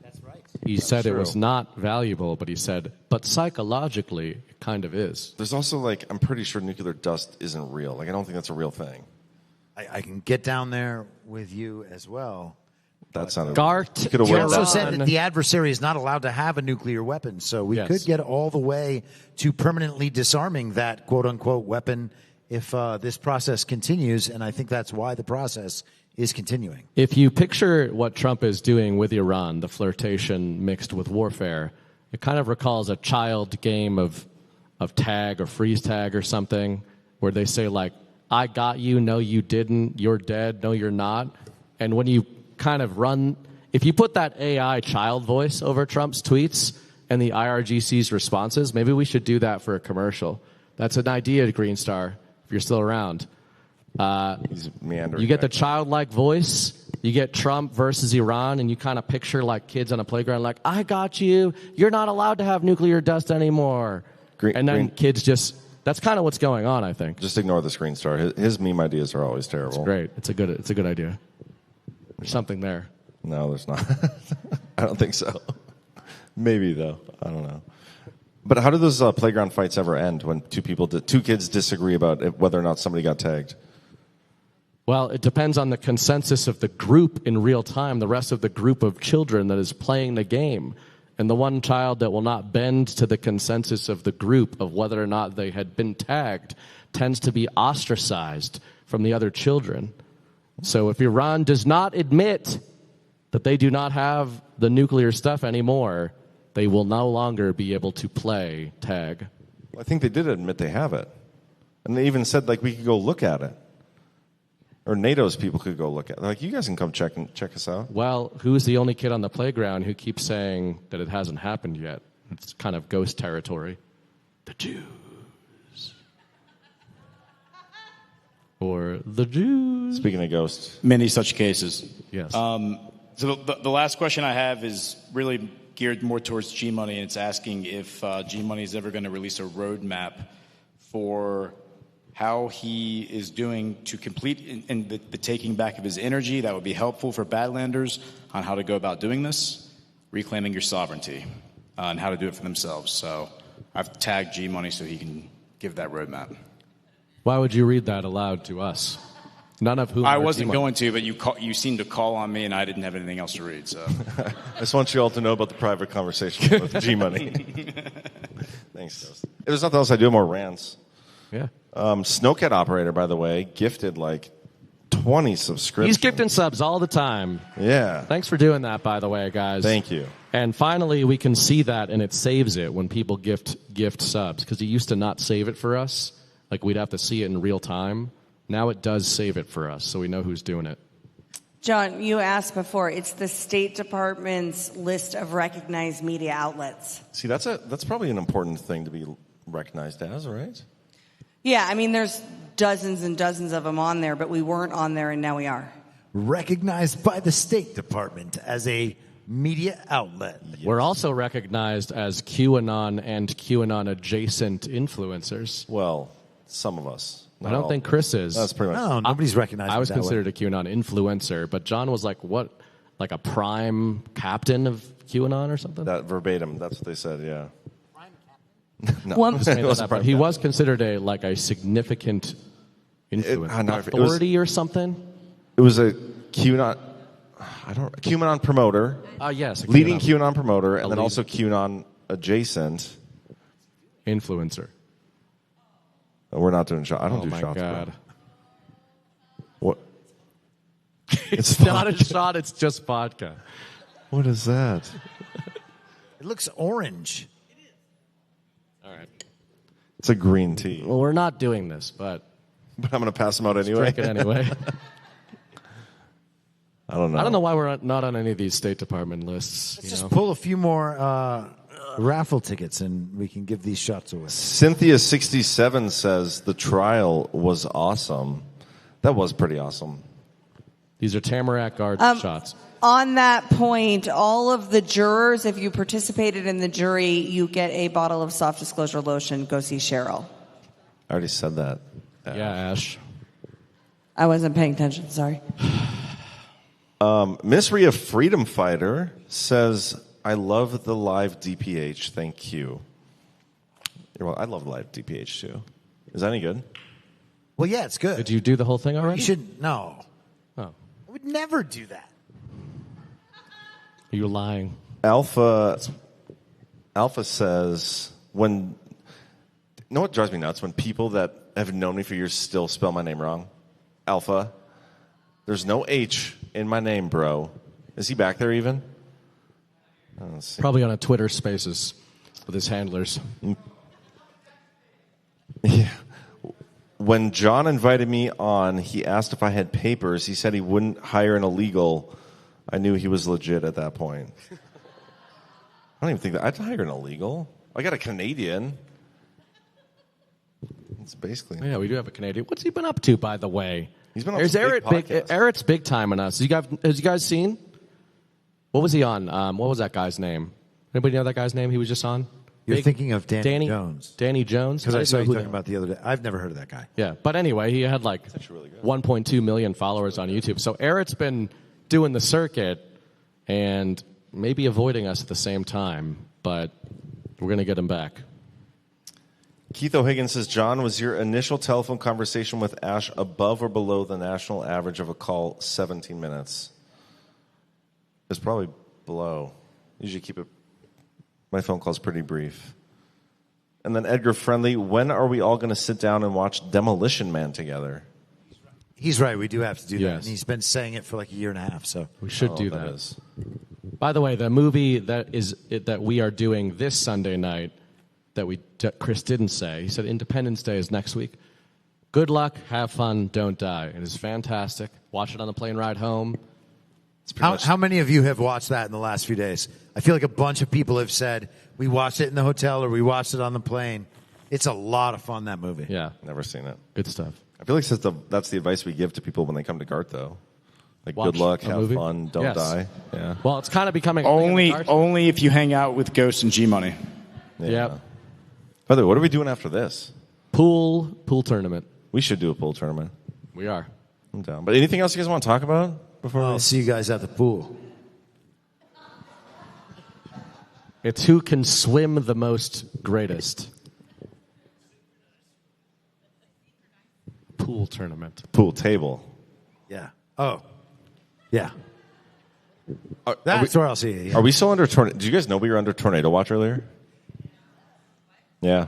That's right. He said it was not valuable, but he said, but psychologically, it kind of is. There's also, I'm pretty sure nuclear dust isn't real. I don't think that's a real thing. I can get down there with you as well. That sounded... GART. He also said that the adversary is not allowed to have a nuclear weapon, so we could get all the way to permanently disarming that quote-unquote weapon if this process continues, and I think that's why the process is continuing. If you picture what Trump is doing with Iran, the flirtation mixed with warfare, it kind of recalls a child game of tag or freeze tag or something, where they say, like, I got you, no you didn't, you're dead, no you're not. And when you kind of run, if you put that AI child voice over Trump's tweets and the IRGC's responses, maybe we should do that for a commercial. That's an idea, Green Star, if you're still around. He's meandering. You get the childlike voice, you get Trump versus Iran, and you kind of picture like kids on a playground like, I got you, you're not allowed to have nuclear dust anymore. And then kids just, that's kind of what's going on, I think. Just ignore the Green Star. His meme ideas are always terrible. It's great. It's a good idea. There's something there. No, there's not. I don't think so. Maybe, though. I don't know. But how do those playground fights ever end when two kids disagree about whether or not somebody got tagged? Well, it depends on the consensus of the group in real time, the rest of the group of children that is playing the game. And the one child that will not bend to the consensus of the group of whether or not they had been tagged tends to be ostracized from the other children. So if Iran does not admit that they do not have the nuclear stuff anymore, they will no longer be able to play tag. I think they did admit they have it. And they even said, like, we could go look at it. Or NATO's people could go look at it. Like, you guys can come check us out. Well, who's the only kid on the playground who keeps saying that it hasn't happened yet? It's kind of ghost territory. The Jews. Or the Jews. Speaking of ghosts. Many such cases. Yes. So the last question I have is really geared more towards G-Money, and it's asking if G-Money is ever going to release a roadmap for how he is doing to complete in the taking back of his energy. That would be helpful for Badlanders on how to go about doing this, reclaiming your sovereignty, and how to do it for themselves. So I've tagged G-Money so he can give that roadmap. Why would you read that aloud to us? None of whom I wasn't going to, but you seemed to call on me, and I didn't have anything else to read. So I just want you all to know about the private conversation with G-Money. Thanks, Ghost. If there's nothing else, I do more rants. Yeah. Snowcat Operator, by the way, gifted like 20 subscriptions. He's gifting subs all the time. Yeah. Thanks for doing that, by the way, guys. Thank you. And finally, we can see that, and it saves it when people gift subs, because he used to not save it for us. Like, we'd have to see it in real time. Now it does save it for us, so we know who's doing it. John, you asked before, it's the State Department's list of recognized media outlets. See, that's probably an important thing to be recognized as, right? Yeah, I mean, there's dozens and dozens of them on there, but we weren't on there, and now we are. Recognized by the State Department as a media outlet. Yes. We're also recognized as QAnon and QAnon-adjacent influencers. Well, some of us. I don't think Chris is. That's pretty much. No, nobody's recognized. I was that considered way. a QAnon influencer, but John was like, what? Like a prime captain of QAnon or something? That verbatim. That's what they said, yeah. No, he was considered a significant influence, authority or something. It was a QAnon promoter. Yes, leading QAnon promoter, and then also QAnon adjacent influencer. We're not doing shots. I don't do shots. Oh my God! Bro. What? It's not a shot. It's just vodka. What is that? It looks orange. All right. It's a green tea. Well, we're not doing this, but I'm going to pass them out anyway. Drink it anyway. I don't know. I don't know why we're not on any of these State Department lists. Let's just pull a few more raffle tickets, and we can give these shots away. Cynthia67 says the trial was awesome. That was pretty awesome. These are Tamarack GART shots. On that point, all of the jurors, if you participated in the jury, you get a bottle of soft disclosure lotion. Go see Cheryl. I already said that. Yeah, Ash. I wasn't paying attention. Sorry. Miss Rhea Freedom Fighter says, I love the live DPH. Thank you. I love live DPH too. Is that any good? Well, yeah, it's good. Did you do the whole thing already? You should. No. Oh. I would never do that. You're lying. Alpha says, you know what drives me nuts? When people that have known me for years still spell my name wrong. Alpha. There's no H in my name, bro. Is he back there even? Probably on a Twitter Spaces with his handlers. Yeah. When John invited me on, he asked if I had papers. He said he wouldn't hire an illegal. I knew he was legit at that point. I don't even think that I'd hire an illegal. I got a Canadian. It's basically. Yeah, we do have a Canadian. What's he been up to, by the way? He's been on There's some Eric. big podcasts. Eric's big time on us. Has you guys seen? What was he on? What was that guy's name? Anybody know that guy's name he was just on? You're thinking of Danny Jones. Danny Jones? Because I saw you who talking about the other day. I've never heard of that guy. Yeah, but anyway, he had like 1.2 million followers on YouTube. So Eric's been doing the circuit and maybe avoiding us at the same time, but we're going to get him back. Keith O'Higgins says, John, was your initial telephone conversation with Ash above or below the national average of a call 17 minutes? It's probably below. Usually keep it. My phone call's pretty brief. And then Edgar Friendly, when are we all going to sit down and watch Demolition Man together? He's right. We do have to do that. Yes. And he's been saying it for like a year and a half. So We should do that. By the way, the movie that we are doing this Sunday night that Chris didn't say, he said Independence Day is next week. Good luck, have fun, don't die. It is fantastic. Watch it on the plane ride home. How many of you have watched that in the last few days? I feel like a bunch of people have said, we watched it in the hotel or we watched it on the plane. It's a lot of fun, that movie. Yeah. Never seen it. Good stuff. I feel like that's the advice we give to people when they come to GART, though. Like, Watch good luck, a have movie? fun, don't Yes. die. Yeah. Well, it's kind of becoming Only if you hang out with Ghost and G-Money. Yep. By the way, what are we doing after this? Pool tournament. We should do a pool tournament. We are. I'm down. But anything else you guys want to talk about before I'll see you guys at the pool. It's who can swim the most greatest. Pool tournament. Pool table. Yeah. Oh. Yeah. Are That's where I'll see you. Yeah. Are we still under tornado? Did you guys know we were under tornado watch earlier? Yeah.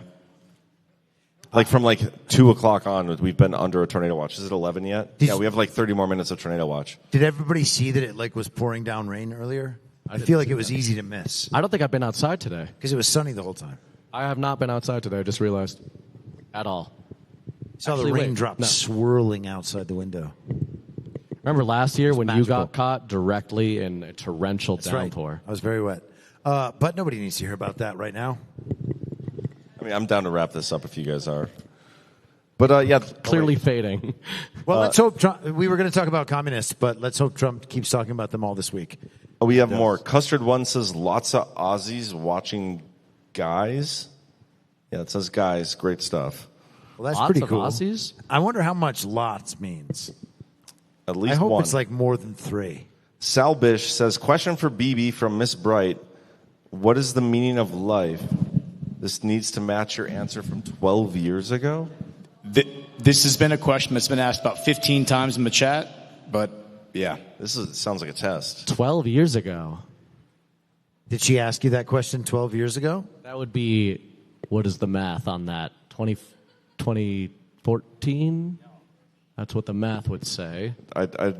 Like from 2 o'clock on, we've been under a tornado watch. Is it 11 yet? Yeah, we have 30 more minutes of tornado watch. Did everybody see that it was pouring down rain earlier? I feel like it was easy to miss. I don't think I've been outside today. Because it was sunny the whole time. I have not been outside today, I just realized. At all. Saw Actually, the wait, raindrops no. swirling outside the window. Remember last year when magical. you got caught directly in a torrential That's right. downpour? I was very wet. But nobody needs to hear about that right now. I mean, I'm down to wrap this up if you guys are. But, yeah. Clearly fading. Well, let's hope Trump. We were going to talk about communists, but let's hope Trump keeps talking about them all this week. We have more. Custard One says lots of Aussies watching Guys. Yeah, it says Guys. Great stuff. Well, that's Lots pretty of cool. Aussies? I wonder how much lots means. At least I hope one. it's more than 3. Sal Bish says, question for BB from Miss Bright. What is the meaning of life? This needs to match your answer from 12 years ago? This has been a question that's been asked about 15 times in the chat, but yeah. Sounds like a test. 12 years ago. Did she ask you that question 12 years ago? That would be, what is the math on that? 2014? That's what the math would say. I'd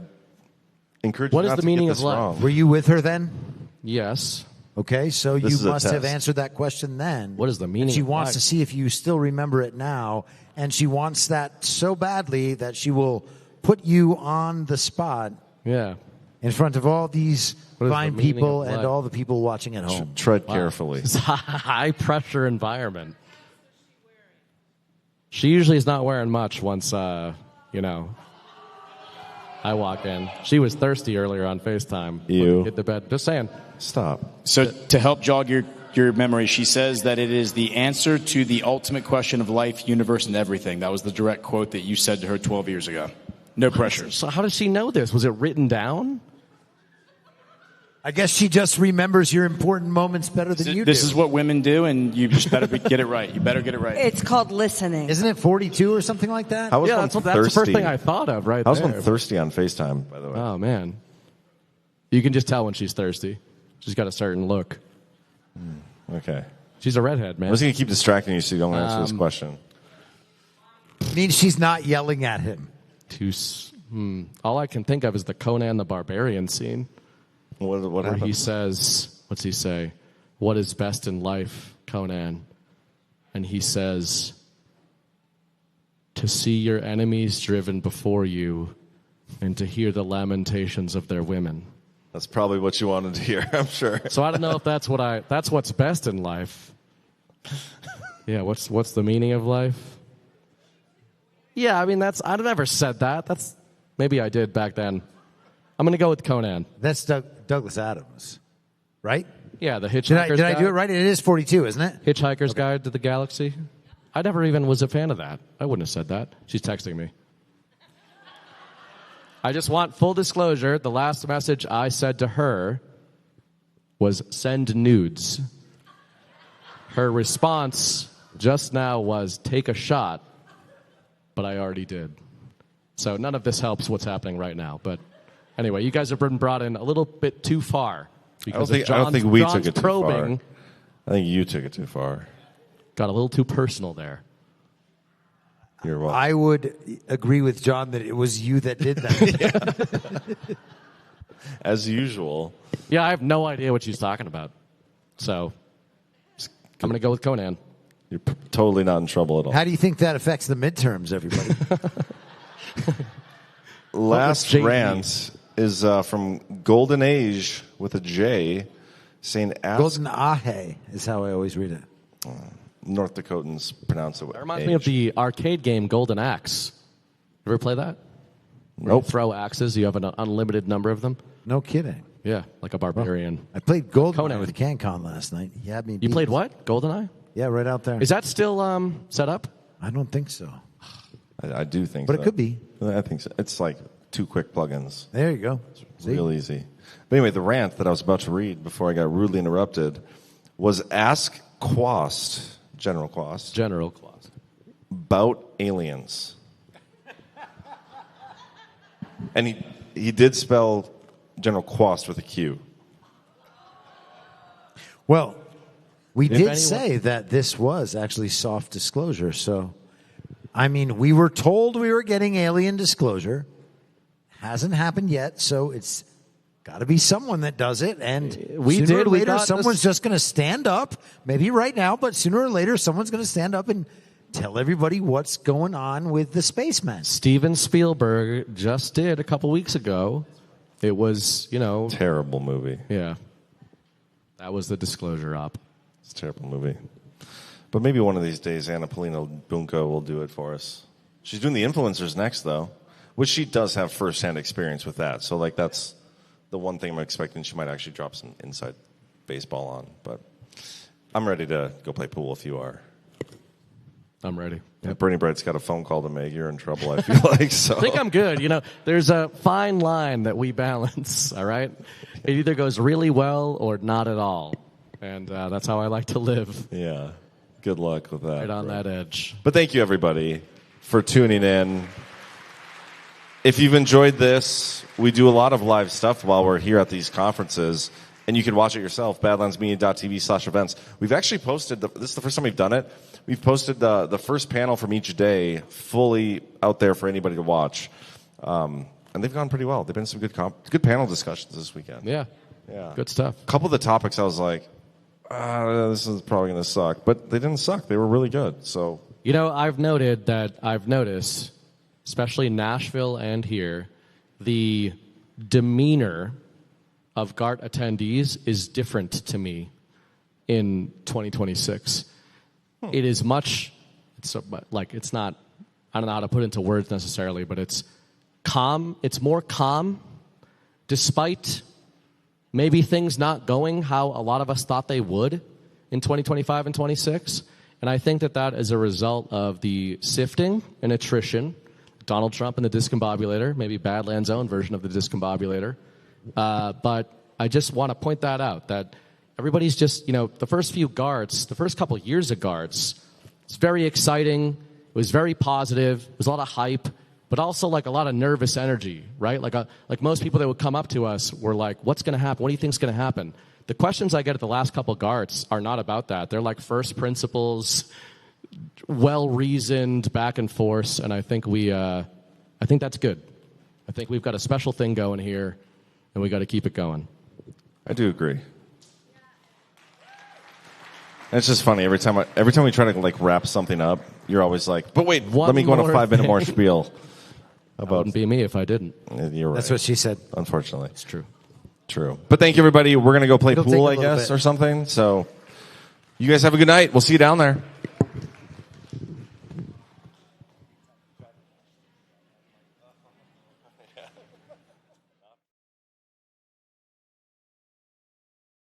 encourage What you is not the to meaning get of this life? wrong. Were you with her then? Yes. Okay, so This you is a must have test. answered that question then. What is the meaning And she of wants life? to see if you still remember it now, and she wants that so badly that she will put you on the spot Yeah. in front of all these What is the fine meaning people of and life? all the people watching at home. Tread carefully. It's a high pressure environment. She usually is not wearing much once, I walk in. She was thirsty earlier on FaceTime. Ew. Hit the bed. Just saying. Stop. So to help jog your memory, she says that it is the answer to the ultimate question of life, universe, and everything. That was the direct quote that you said to her 12 years ago. No pressure. So how does she know this? Was it written down? I guess she just remembers your important moments better than you do. This is what women do, and you just better get it right. You better get it right. It's called listening. Isn't it 42 or something like that? How was one that's the thirsty? first thing I thought of right I was there. one thirsty on FaceTime, by the way. Oh, man. You can just tell when she's thirsty. She's got a certain look. Okay. She's a redhead, man. I was going to keep distracting you so you don't answer this question. means she's not yelling at him. All I can think of is the Conan the Barbarian scene. What where happened? he says, what's he say? What is best in life, Conan? And he says, to see your enemies driven before you and to hear the lamentations of their women. That's probably what you wanted to hear, I'm sure. So I don't know if that's what's best in life. Yeah, what's the meaning of life? Yeah, I mean I've never said that. Maybe I did back then. I'm going to go with Conan. That's Douglas Adams, right? Yeah, the Hitchhiker's Did I do it right? It is 42, isn't it? Hitchhiker's Guide to the Galaxy. I never even was a fan of that. I wouldn't have said that. She's texting me. I just want full disclosure. The last message I said to her was send nudes. Her response just now was take a shot, but I already did. So none of this helps what's happening right now. But anyway, you guys have been brought in a little bit too far. I don't think we took it too far. I think you took it too far. Got a little too personal there. You're welcome. I would agree with John that it was you that did that. As usual. Yeah, I have no idea what she's talking about. So I'm going to go with Conan. You're totally not in trouble at all. How do you think that affects the midterms, everybody? Last rant is from Golden Age with a J, saying Golden Ahe is how I always read it. North Dakotans pronounce it with That reminds me of the arcade game Golden Axe. Ever play that? Nope. You throw axes, you have an unlimited number of them. No kidding. Yeah, like a barbarian. I played GoldenEye with CanCon last night. He had me You played what? GoldenEye? Yeah, right out there. Is that still set up? I don't think so. I do think but so. It could be. I think so. It's like 2 quick plugins. There you go. It's real easy. But anyway, the rant that I was about to read before I got rudely interrupted was Ask Quast, General Quast, about aliens. And he did spell General Quast with a Q. Well, we did say that this was actually soft disclosure. So, I mean, we were told we were getting alien disclosure. Hasn't happened yet, so it's got to be someone that does it. And sooner or later, someone's just going to stand up. Maybe right now, but sooner or later, someone's going to stand up and tell everybody what's going on with the spacemen. Steven Spielberg just did a couple weeks ago. It was, terrible movie. Yeah. That was the disclosure op. It's a terrible movie. But maybe one of these days, Anna Polina Bunko will do it for us. She's doing the influencers next, though, which she does have firsthand experience with that. So, that's the one thing I'm expecting she might actually drop some inside baseball on. But I'm ready to go play pool if you are. I'm ready. Yep. Bernie Bright's got a phone call to make. You're in trouble, I feel like. So I think I'm good. There's a fine line that we balance, all right? It either goes really well or not at all. And that's how I like to live. Yeah. Good luck with that. Right on that edge. But thank you, everybody, for tuning in. If you've enjoyed this, we do a lot of live stuff while we're here at these conferences. And you can watch it yourself, badlandsmedia.tv/events. We've actually posted, this is the first time we've done it, we've posted the first panel from each day fully out there for anybody to watch. And they've gone pretty well. They've been some good panel discussions this weekend. Yeah. Good stuff. A couple of the topics I was like, this is probably going to suck. But they didn't suck. They were really good. So I've noticed, especially in Nashville and here, the demeanor of GART attendees is different to me in 2026. It is it's not, I don't know how to put it into words necessarily, but it's calm. It's more calm, despite maybe things not going how a lot of us thought they would in 2025 and 26. And I think that is a result of the sifting and attrition, Donald Trump and the discombobulator, maybe Badlands' own version of the discombobulator. But I just want to point that out, that everybody's just, the first few GARTs, the first couple years of GARTs, it's very exciting. It was very positive. It was a lot of hype, but also a lot of nervous energy, right? Like most people that would come up to us were like, what's going to happen? What do you think is going to happen? The questions I get at the last couple GARTs are not about that. They're like first principles, well-reasoned back and forth, and I think that's good. I think we've got a special thing going here, and we got to keep it going. I do agree. And it's just funny every time we try to like wrap something up, you're always like, "But wait, let me go on a 5-minute more spiel." That wouldn't be me if I didn't. You're right. That's what she said. Unfortunately, it's true. True. But thank you, everybody. We're gonna go play It'll pool, take I a little guess, bit. or something. So, you guys have a good night. We'll see you down there.